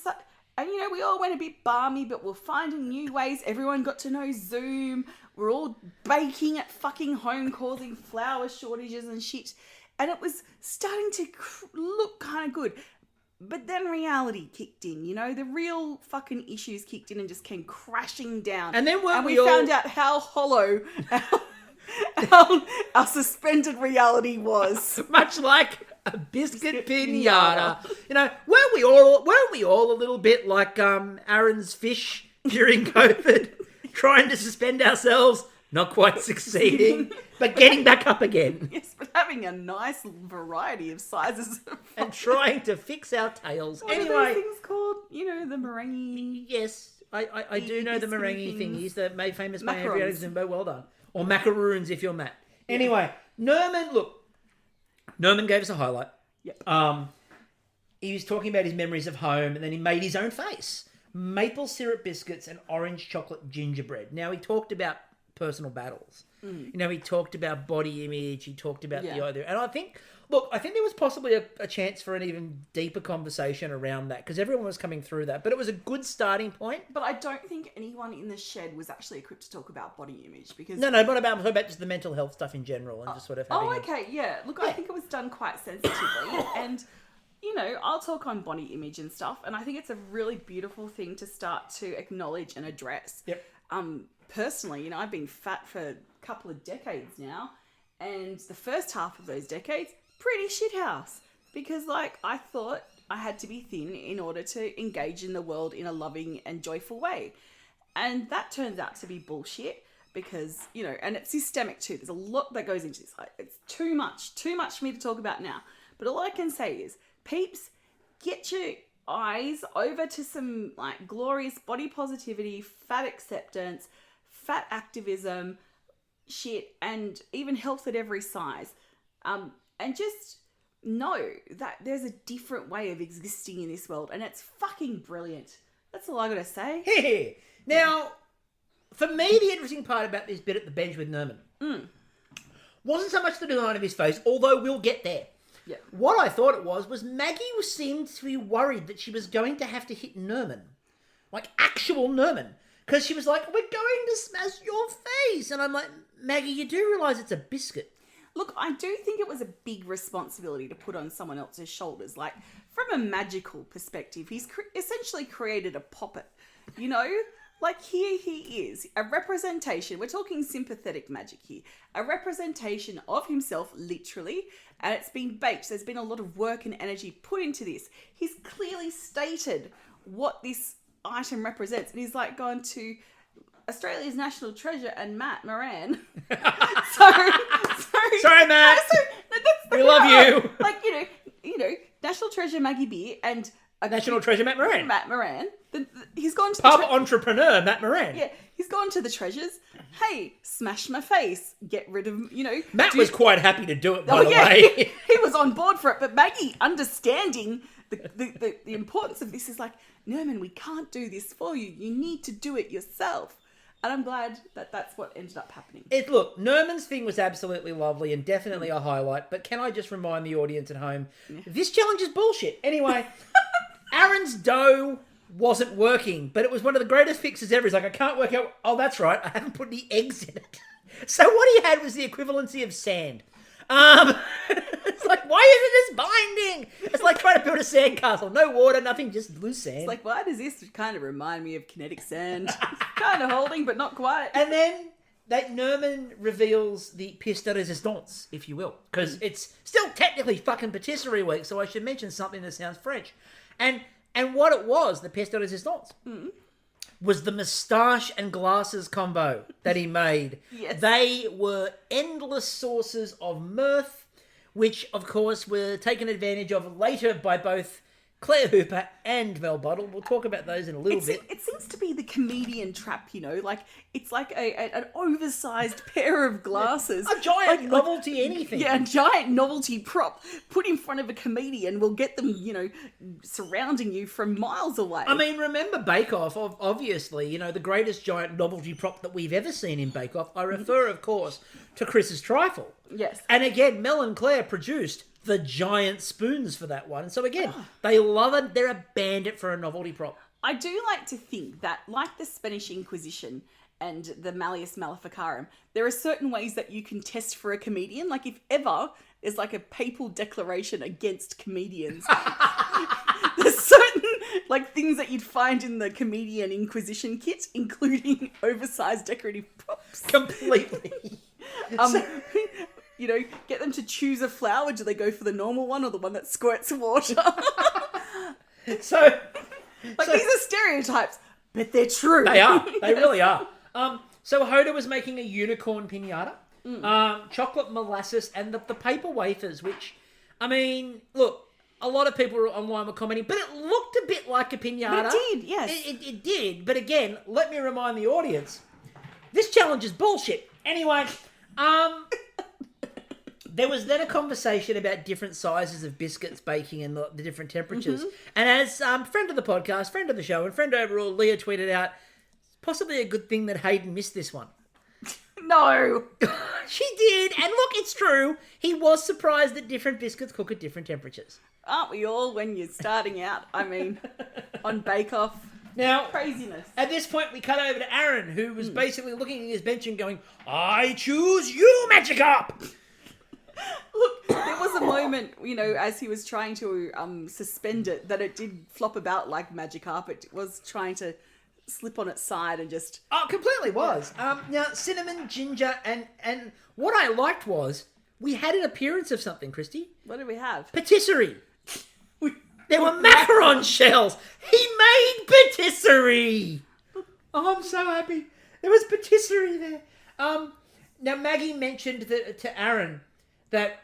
we all went a bit balmy, but we're finding new ways. Everyone got to know Zoom. We're all baking at fucking home, causing flour shortages and shit. And it was starting to look kind of good. But then reality kicked in, the real fucking issues kicked in and just came crashing down. And then we found out how hollow our suspended reality was. Much like a biscuit pinata. Weren't we all a little bit like Aaron's fish during COVID, trying to suspend ourselves, not quite succeeding, but getting back up again. Yes, but having a nice variety of sizes. And trying to fix our tails. What are those things called? The meringue. Yes, I do know the meringue thingies, the made famous by Henry Macarons. Zimbo. Well done. Or macaroons if you're Matt. Anyway, Nerman gave us a highlight. Yep. He was talking about his memories of home, and then he made his own face. Maple syrup biscuits and orange chocolate gingerbread. Now, he talked about personal battles. He talked about body image. He talked about the idea. And I think there was possibly a chance for an even deeper conversation around that, because everyone was coming through that. But it was a good starting point. But I don't think anyone in the shed was actually equipped to talk about body image, because... No, not about just the mental health stuff in general and just sort of having... Oh, okay, yeah. Look, I think it was done quite sensitively. And, I'll talk on body image and stuff, and I think it's a really beautiful thing to start to acknowledge and address. Yep. Personally, I've been fat for a couple of decades now, and the first half of those decades, pretty shithouse, because I thought I had to be thin in order to engage in the world in a loving and joyful way, and that turns out to be bullshit, because and it's systemic too. There's a lot that goes into this. It's too much for me to talk about now, but all I can say is, peeps, get your eyes over to some glorious body positivity, fat acceptance, fat activism shit, and even health at every size, and just know that there's a different way of existing in this world, and it's fucking brilliant. That's all I gotta say. Now, for me, the interesting part about this bit at the bench with Nerman wasn't so much the design of his face, although we'll get there. Yeah. What I thought it was Maggie seemed to be worried that she was going to have to hit Nerman. Like, actual Nerman. Because she was like, we're going to smash your face. And I'm like, Maggie, you do realise it's a biscuit. Look, I do think it was a big responsibility to put on someone else's shoulders. From a magical perspective, he's essentially created a puppet. Here he is, a representation. We're talking sympathetic magic here. A representation of himself, literally, and it's been baked. There's been a lot of work and energy put into this. He's clearly stated what this item represents, and he's gone to Australia's national treasure and Matt Moran. Sorry, Matt. We love you. National treasure Maggie Beer and National treasure Matt Moran. Matt Moran. He's gone to pub entrepreneur Matt Moran. Yeah, he's gone to the treasures. Hey, smash my face. Get rid of Matt was quite happy to do it, by the way. He was on board for it, but Maggie, understanding the importance of this, is like, Nerman, we can't do this for you. You need to do it yourself. And I'm glad that that's what ended up happening. Look, Nerman's thing was absolutely lovely and definitely a highlight, but can I just remind the audience at home, this challenge is bullshit. Anyway, Aaron's dough wasn't working, but it was one of the greatest fixes ever. He's like, I can't work out, oh, that's right, I haven't put any eggs in it. So what he had was the equivalency of sand. It's like, why isn't this binding? It's like trying to build a sandcastle. No water, nothing, just loose sand. It's like, why does this kind of remind me of kinetic sand? Kind of holding, but not quite. And then Nerman reveals the pièce de résistance, if you will, because it's still technically fucking patisserie week, so I should mention something that sounds French. And what it was, the pièce de résistance, was the moustache and glasses combo that he made. Yes. They were endless sources of mirth, which, of course, were taken advantage of later by both Claire Hooper and Mel Bottle. We'll talk about those in a little bit. It seems to be the comedian trap, like it's like an oversized pair of glasses. A giant novelty anything. Yeah, a giant novelty prop put in front of a comedian will get them, surrounding you from miles away. I mean, remember Bakeoff, obviously, the greatest giant novelty prop that we've ever seen in Bakeoff. I refer, of course, to Chris's trifle. Yes. And again, Mel and Claire produced the giant spoons for that one. So again, they love it. They're a bandit for a novelty prop. I do like to think that, like the Spanish Inquisition and the Malleus Maleficarum, there are certain ways that you can test for a comedian. Like, if ever there's like a papal declaration against comedians, there's certain things that you'd find in the comedian Inquisition kit, including oversized decorative props. Completely. Get them to choose a flower. Do they go for the normal one or the one that squirts water? These are stereotypes, but they're true. They are. They really are. So Hoda was making a unicorn piñata, chocolate molasses, and the paper wafers, which, I mean, look, a lot of people online were commenting, but it looked a bit like a piñata. But it did, yes. It did. But again, let me remind the audience, this challenge is bullshit. Anyway, there was then a conversation about different sizes of biscuits baking and the different temperatures. Mm-hmm. And as friend of the podcast, friend of the show, and friend overall, Leah tweeted out, possibly a good thing that Hayden missed this one. No. She did. And look, it's true. He was surprised that different biscuits cook at different temperatures. Aren't we all when you're starting out? I mean, on Bakeoff. Now, craziness. At this point, we cut over to Aaron, who was basically looking at his bench and going, I choose you, Magikarp! Look, there was a moment, as he was trying to suspend it, that it did flop about like Magikarp. It was trying to slip on its side and just... Oh, completely was. Now, cinnamon, ginger, and what I liked was we had an appearance of something, Kritie. What did we have? Patisserie. There were macaron shells. He made patisserie. Oh, I'm so happy. There was patisserie there. Now, Maggie mentioned to Aaron that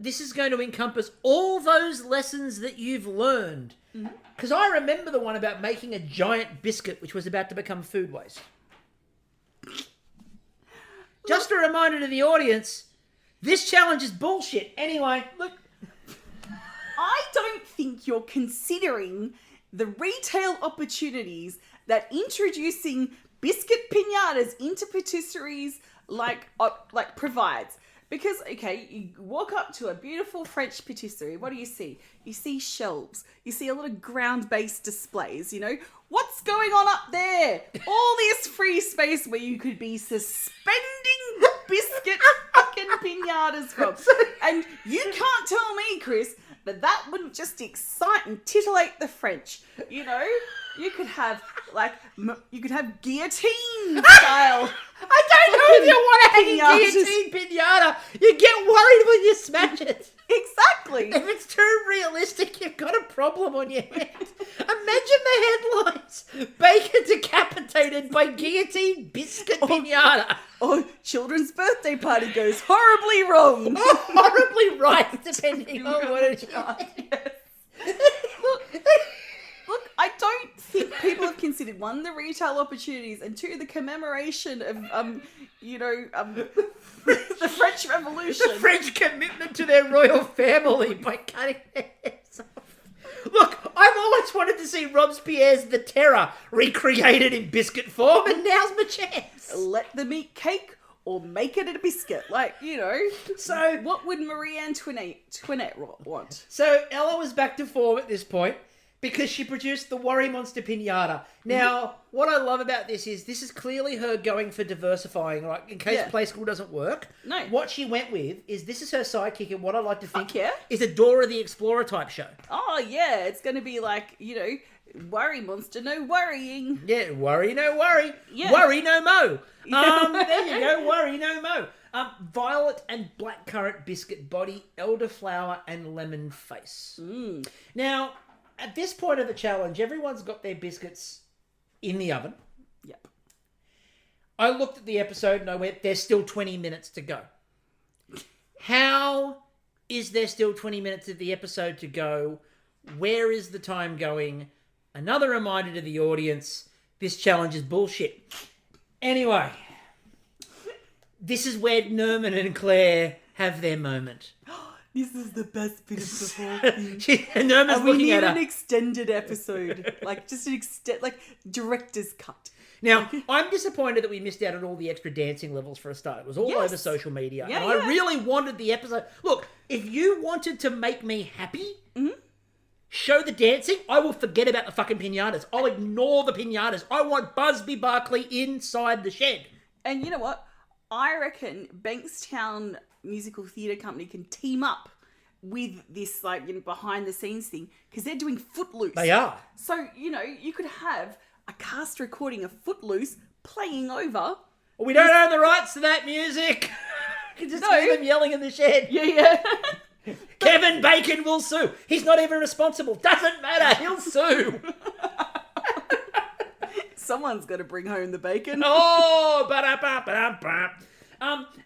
this is going to encompass all those lessons that you've learned. Because I remember the one about making a giant biscuit, which was about to become food waste. Just a reminder to the audience, this challenge is bullshit. Anyway, look. I don't think you're considering the retail opportunities that introducing biscuit piñatas into patisseries provides. Because, okay, you walk up to a beautiful French patisserie, what do you see? You see shelves. You see a lot of ground-based displays, What's going on up there? All this free space where you could be suspending biscuit fucking piñatas from. And you can't tell me, Chris, that wouldn't just excite and titillate the French. You could have, guillotine style. I don't know if you want to have a guillotine piñata. You get worried when you smash it. Exactly. If it's too realistic, you've got a problem on your hand. Imagine the headlines. Baker decapitated by guillotine biscuit piñata. Or children's birthday party goes horribly wrong. Or horribly right, depending on what it is. Look, I don't think people have considered, one, the retail opportunities, and two, the commemoration of, the French Revolution. The French commitment to their royal family by cutting their heads off. Look, I've always wanted to see Robespierre's The Terror recreated in biscuit form, and now's my chance. Let them eat cake or make it a biscuit. So what would Marie Antoinette want? So Ella was back to form at this point, because she produced the Worry Monster Piñata. Now, what I love about this is clearly her going for diversifying, in case Play School doesn't work. No. What she went with is this is her sidekick, and what I like to think yeah. is a Dora the Explorer type show. Oh, yeah. It's going to be Worry Monster, no worrying. Yeah, worry, no worry. Yeah. Worry, no mo. There you go, worry, no mo. Violet and blackcurrant biscuit body, elderflower, and lemon face. Now, at this point of the challenge, everyone's got their biscuits in the oven. Yep. I looked at the episode and I went, there's still 20 minutes to go. How is there still 20 minutes of the episode to go Where is the time going? Another reminder to the audience, this challenge is bullshit. Anyway, this is where Nerman and Claire have their moment. This is the best bit of the whole thing. Nerman's looking at her. We need an extended episode. Like, just an director's cut. Now, I'm disappointed that we missed out on all the extra dancing levels for a start. It was all over social media. Yeah, and I really wanted the episode. Look, if you wanted to make me happy, show the dancing, I will forget about the fucking piñatas. I'll ignore the piñatas. I want Busby Barkley inside the shed. And you know what? I reckon Bankstown Musical Theatre Company can team up with this, like, you know, behind the scenes thing, because they're doing Footloose. They are. So, you know, you could have a cast recording of Footloose playing over. We don't own the rights to that music. You can just hear them yelling in the shed. Yeah. Kevin Bacon will sue. He's not even responsible. Doesn't matter. He'll sue. Someone's got to bring home the bacon. Oh, ba-da-ba-ba-da-ba.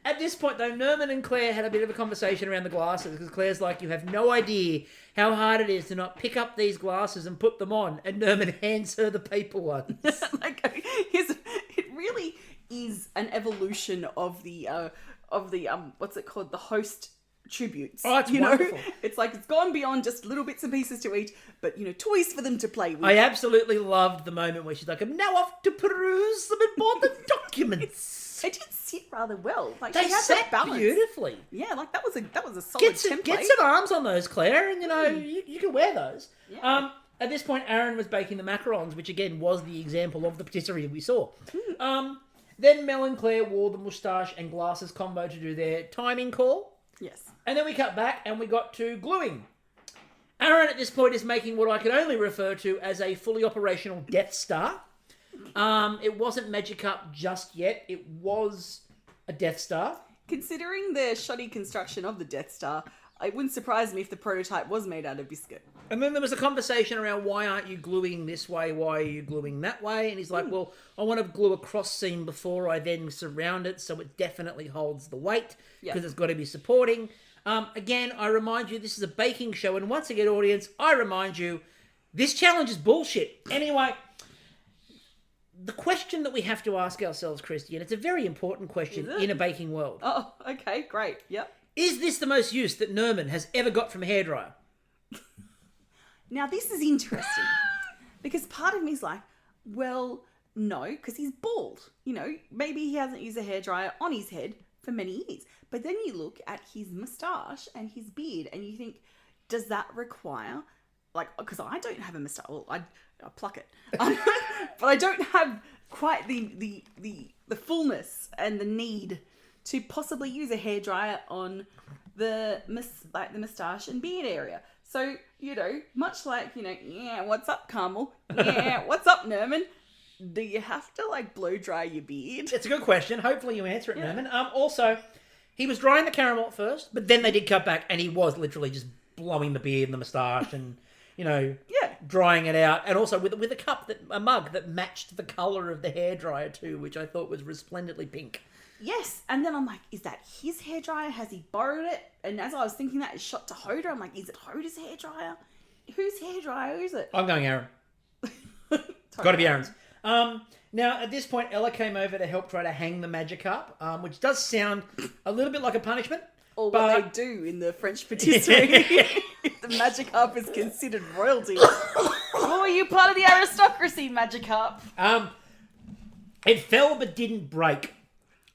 At this point, though, Nerman and Claire had a bit of a conversation around the glasses, because Claire's like, you have no idea how hard it is to not pick up these glasses and put them on, and Nerman hands her the paper ones. It really is an evolution of the what's it called, the host tributes. Oh, it's wonderful. It's like, it's gone beyond just little bits and pieces to eat, but, you know, toys for them to play with. I absolutely loved the moment where she's like, I'm now off to peruse some important documents. They did sit rather well. Like, They she had sat that balance beautifully. Yeah, like that was a solid template. Get some arms on those, Claire, and you know you can wear those. Yeah. At this point, Aaron was baking the macarons, which again was the example of the patisserie we saw. Then Mel and Claire wore the moustache and glasses combo to do their timing call. Yes. And then we cut back and we got to gluing. Aaron at this point is making what I can only refer to as a fully operational Death Star. It wasn't Magikarp just yet. It was a Death Star. Considering the shoddy construction of the Death Star, it wouldn't surprise me if the prototype was made out of biscuit. And then there was a conversation around, why aren't you gluing this way? Why are you gluing that way? And he's like, well, I want to glue a cross seam before I then surround it so it definitely holds the weight, because it's got to be supporting. Again, I remind you, this is a baking show. And once again, audience, I remind you, this challenge is bullshit. Anyway, the question that we have to ask ourselves, Kritie, and it's a very important question in a baking world. Oh, okay, great. Yep. Is this the most use that Nerman has ever got from a hairdryer? Now, this is interesting because part of me is like, well, no, because he's bald. You know, maybe he hasn't used a hairdryer on his head for many years. But then you look at his moustache and his beard and you think, does that require, like, because I don't have a moustache. Well, I pluck it. But I don't have quite the fullness and the need to possibly use a hairdryer on the moustache and beard area. So, you know, much like, you know, yeah, what's up, Carmel? Yeah, what's up, Nerman? Do you have to, like, blow dry your beard? It's a good question. Hopefully you answer it, Nerman. Also, he was drying the caramel at first, but then they did cut back, and he was literally just blowing the beard and the moustache and, you know, drying it out. And also with a mug that matched the colour of the hairdryer too, which I thought was resplendently pink. Yes, and then I'm like, is that his hairdryer? Has he borrowed it? And as I was thinking that, it's shot to Hoda. I'm like, is it Hoda's hairdryer? Whose hairdryer is it? I'm going Aaron. Got to be Aaron's. Now, at this point, Ella came over to help try to hang the Magikarp, which does sound a little bit like a punishment. Or what they do in the French patisserie. The Magikarp is considered royalty. Oh, are you part of the aristocracy, Magikarp? It fell but didn't break,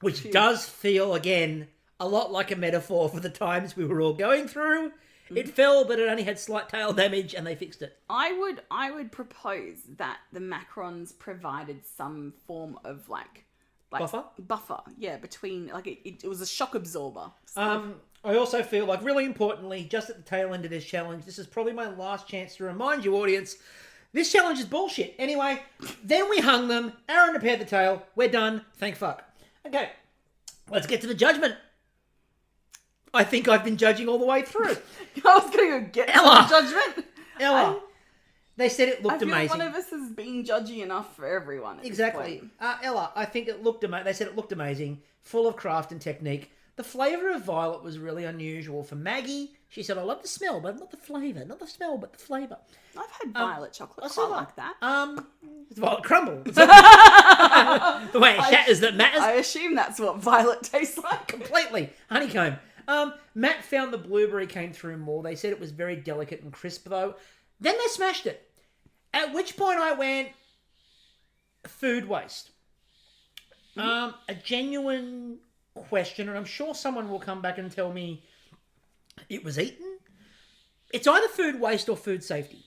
which does feel, again, a lot like a metaphor for the times we were all going through. It fell, but it only had slight tail damage, and they fixed it. I would propose that the Macrons provided some form of like buffer, yeah, between, like, it was a shock absorber. I also feel like, really importantly, just at the tail end of this challenge, this is probably my last chance to remind you, audience, this challenge is bullshit. Anyway, then we hung them. Aaron repaired the tail. We're done. Thank fuck. Okay, let's get to the judgment. I think I've been judging all the way through. I was going to go get Ella. some judgment. Ella. They said it looked amazing. I feel one of us has been judgy enough for everyone. Exactly. Ella, I think it looked amazing. They said it looked amazing, full of craft and technique. The flavour of violet was really unusual for Maggie. She said, I love the smell, but not the flavour. Not the smell, but the flavour. I've had violet chocolate. I like that. It's violet crumble. The way it shatters that matters. I assume that's what violet tastes like. Completely. Honeycomb. Matt found the blueberry came through more. They said it was very delicate and crisp, though. Then they smashed it. At which point I went, food waste. A genuine question, and I'm sure someone will come back and tell me it was eaten. It's either food waste or food safety.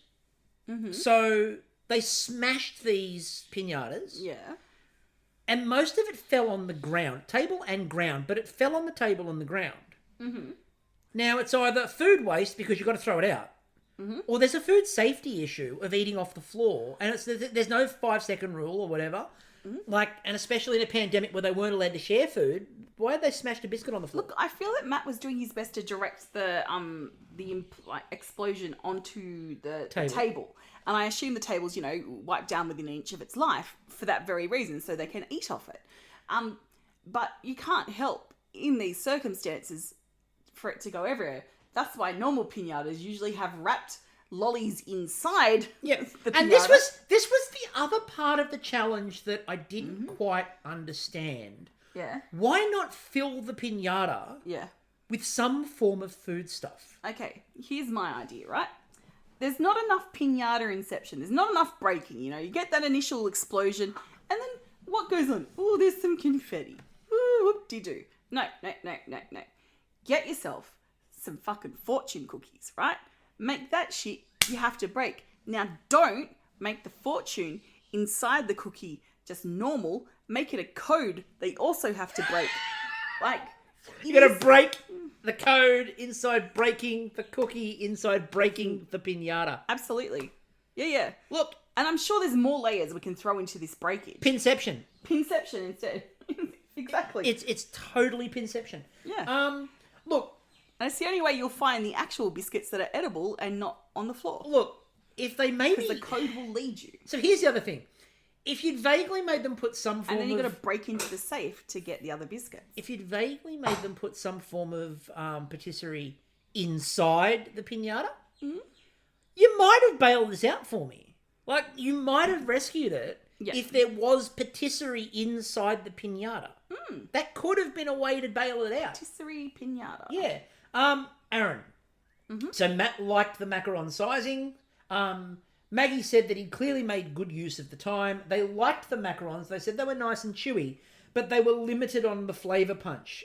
So they smashed these piñatas. Yeah. And most of it fell on the ground. Table and ground, but it fell on the table and the ground. Now, it's either food waste because you've got to throw it out, or there's a food safety issue of eating off the floor, and there's no 5-second rule or whatever. And especially in a pandemic where they weren't allowed to share food, why had they smashed a biscuit on the floor? Look, I feel that Matt was doing his best to direct the explosion onto the table. And I assume the table's, wiped down within an inch of its life for that very reason, so they can eat off it. But you can't help in these circumstances for it to go everywhere. That's why normal piñatas usually have wrapped lollies inside. Yeah, the and piñata. this was the other part of the challenge that I didn't quite understand. Yeah. Why not fill the piñata with some form of food stuff? Okay, here's my idea, right? There's not enough piñata inception. There's not enough breaking, You get that initial explosion, and then what goes on? Oh, there's some confetti. Ooh, whoop-de-doo. No. Get yourself some fucking fortune cookies, right? Make that shit you have to break. Now, don't make the fortune inside the cookie just normal. Make it a code they also have to break. You gotta break the code inside breaking the cookie, inside breaking the piñata. Absolutely. Yeah. Look. And I'm sure there's more layers we can throw into this breakage. Pinception instead. Exactly. It's totally pinception. Yeah. Look. And it's the only way you'll find the actual biscuits that are edible and not on the floor. Look, if they maybe... Because the code will lead you. So here's the other thing. If you'd vaguely made them put some form of... And then you've got to break into the safe to get the other biscuits. If you'd vaguely made them put some form of patisserie inside the piñata, you might have bailed this out for me. You might have rescued it if there was patisserie inside the piñata. That could have been a way to bail it out. Patisserie piñata. Yeah. Aaron. So Matt liked the macaron sizing. Maggie said that he'd clearly made good use of the time. They liked the macarons. They said they were nice and chewy, but they were limited on the flavour punch.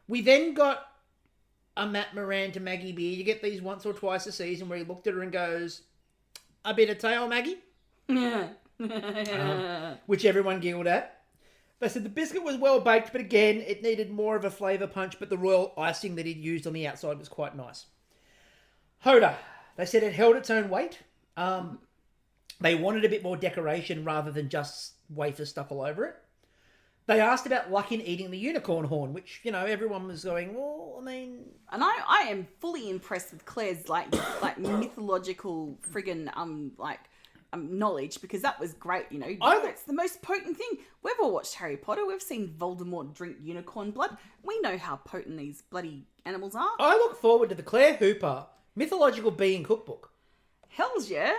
We then got a Matt Moran to Maggie beer. You get these once or twice a season where he looked at her and goes, a bit of tail, Maggie? Which everyone giggled at. They said the biscuit was well baked, but again, it needed more of a flavour punch, but the royal icing that he'd used on the outside was quite nice. Hoda. They said it held its own weight. They wanted a bit more decoration rather than just wafer stuff all over it. They asked about luck in eating the unicorn horn, which, everyone was going, well, I mean... And I am fully impressed with Claire's, mythological friggin', knowledge, because that was great, It's the most potent thing. We've all watched Harry Potter. We've seen Voldemort drink unicorn blood. We know how potent these bloody animals are. I look forward to the Claire Hooper mythological being cookbook. Hells yeah.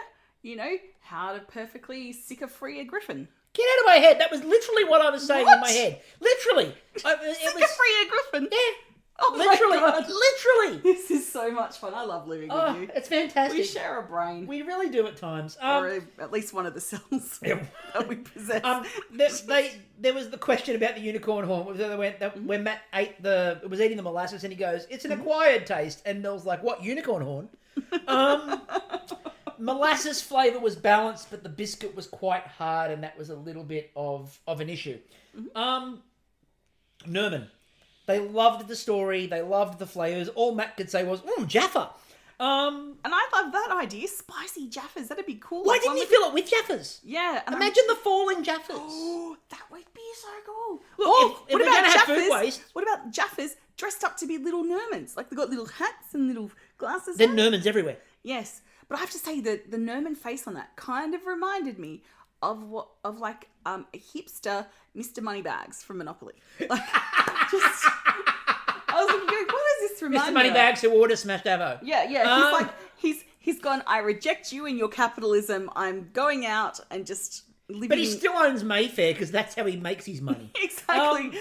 How to perfectly sicker-free a griffin. Get out of my head. That was literally what I was saying in my head. Literally. Sicker-free a griffin? Yeah. Oh, literally. my God. Literally. This is so much fun. I love living with you. It's fantastic. We share a brain. We really do at times. Or at least one of the cells that we possess. There was the question about the unicorn horn. When Matt was eating the molasses and he goes, it's an acquired taste. And Mel's like, what, unicorn horn? Molasses flavour was balanced, but the biscuit was quite hard, and that was a little bit of an issue. Nerman. They loved the story. They loved the flavours. All Matt could say was, Jaffa. And I love that idea. Spicy Jaffas. That'd be cool. Why didn't you fill it with Jaffas? Yeah. Imagine the falling Jaffas. Oh, that would be so cool. Look, if we're going to have food waste... What about Jaffas dressed up to be little Nermans? They've got little hats and little glasses. Then Nermans everywhere. Yes. But I have to say that the Nerman face on that kind of reminded me of a hipster Mr. Moneybags from Monopoly. was looking, going, what does this remind Mr. me Moneybags who ordered smashed avo. Yeah. He's gone, I reject you and your capitalism. I'm going out and just living. But he still owns Mayfair because that's how he makes his money. Exactly.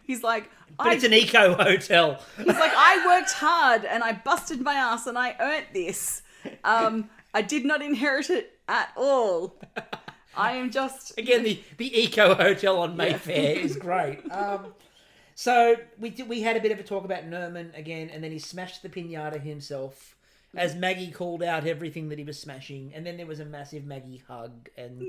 He's like... But it's an eco hotel. He's like, I worked hard and I busted my ass and I earned this. I did not inherit it at all. I am just... Again, the eco hotel on Mayfair is great. So we had a bit of a talk about Nerman again, and then he smashed the piñata himself as Maggie called out everything that he was smashing, and then there was a massive Maggie hug and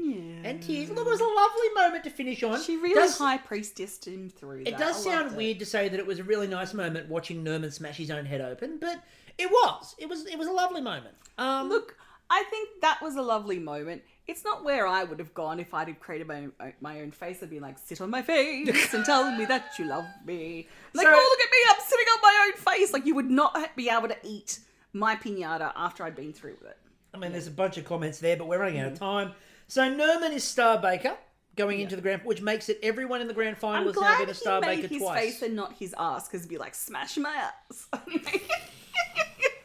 tears. Look, it was a lovely moment to finish on. She really high priestessed him through that. It does sound weird to say that it was a really nice moment watching Nerman smash his own head open, but it was. It was a lovely moment. Look, I think that was a lovely moment. It's not where I would have gone if I'd have created my own face. I'd be like, sit on my face and tell me that you love me. Like, oh, look at me, I'm sitting on my own face. Like, you would not be able to eat my piñata after I'd been through with it. I mean, there's a bunch of comments there, but we're running out of time. So Nerman is Star Baker going into the grand, which makes it everyone in the grand final has now been a Star Baker twice. I'm glad he made his face and not his ass, because it'd be like, smash my ass.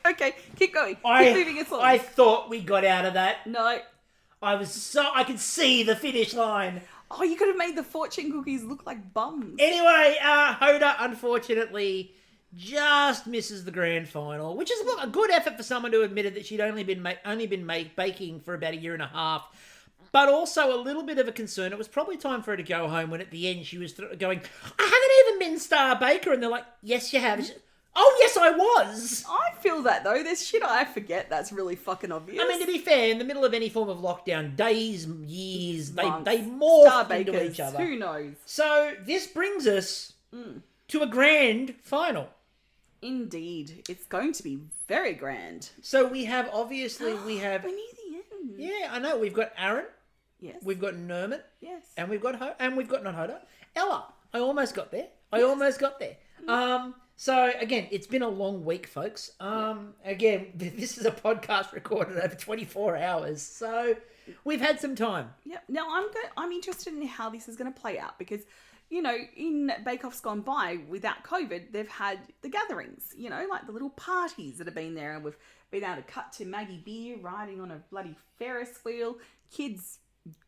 Okay, keep going. Keep moving us on. I thought we got out of that. No. I could see the finish line. Oh, you could have made the fortune cookies look like bums. Anyway, Hoda, unfortunately, just misses the grand final, which is a good effort for someone who admitted that she'd only been baking for about a year and a half. But also a little bit of a concern. It was probably time for her to go home when at the end she was going, I haven't even been Star Baker. And they're like, yes, you have. Oh, yes, I was. I feel that, though. There's shit I forget that's really fucking obvious. I mean, to be fair, in the middle of any form of lockdown, days, years, they morph into each other. Who knows? So this brings us to a grand final. Indeed. It's going to be very grand. So we have, obviously, We're near the end. Yeah, I know. We've got Aaron. Yes. We've got Nerman. Yes. And we've got not Hoda. Ella. I almost got there. So, again, it's been a long week, folks. Again, this is a podcast recorded over 24 hours, so we've had some time. Yeah. Now, I'm interested in how this is going to play out because, in Bakeoff's gone by, without COVID, they've had the gatherings, like the little parties that have been there, and we've been able to cut to Maggie Beer riding on a bloody Ferris wheel, kids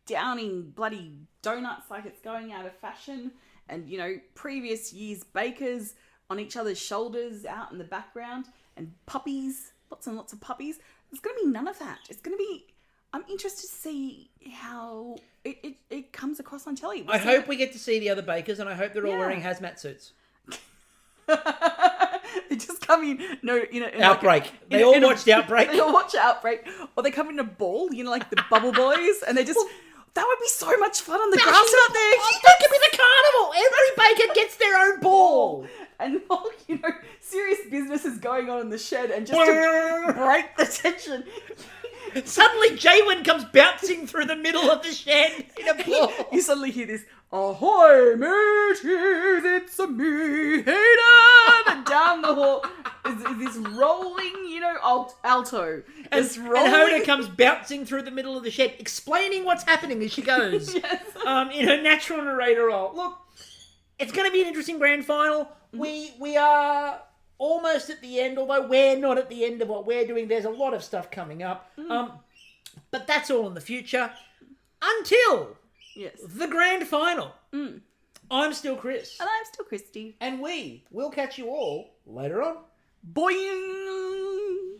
downing bloody donuts like it's going out of fashion, and, previous years' bakers on each other's shoulders out in the background, and puppies, lots and lots of puppies. There's going to be none of that. It's going to be... I'm interested to see how it comes across on telly. I hope we get to see the other bakers, and I hope they're all wearing hazmat suits. They just come in... Outbreak. They all watched Outbreak. They all watch Outbreak. Or they come in a ball, like the Bubble Boys, and they just... That would be so much fun on the grass out there. That could be the carnival. Every baker gets their own ball. And serious business is going on in the shed, and just to break the tension, suddenly Jaywin comes bouncing through the middle of the shed in a ball. You suddenly hear this, ahoy mateys, it's a me, Hayden, and down the hall is this rolling, alto. And Hoda comes bouncing through the middle of the shed, explaining what's happening as she goes. Yes. In her natural narrator role. Look, it's going to be an interesting grand final. We are almost at the end, although we're not at the end of what we're doing. There's a lot of stuff coming up. But that's all in the future. Until the grand final. I'm still Chris. And I'm still Kritie. And we will catch you all later on. Boing!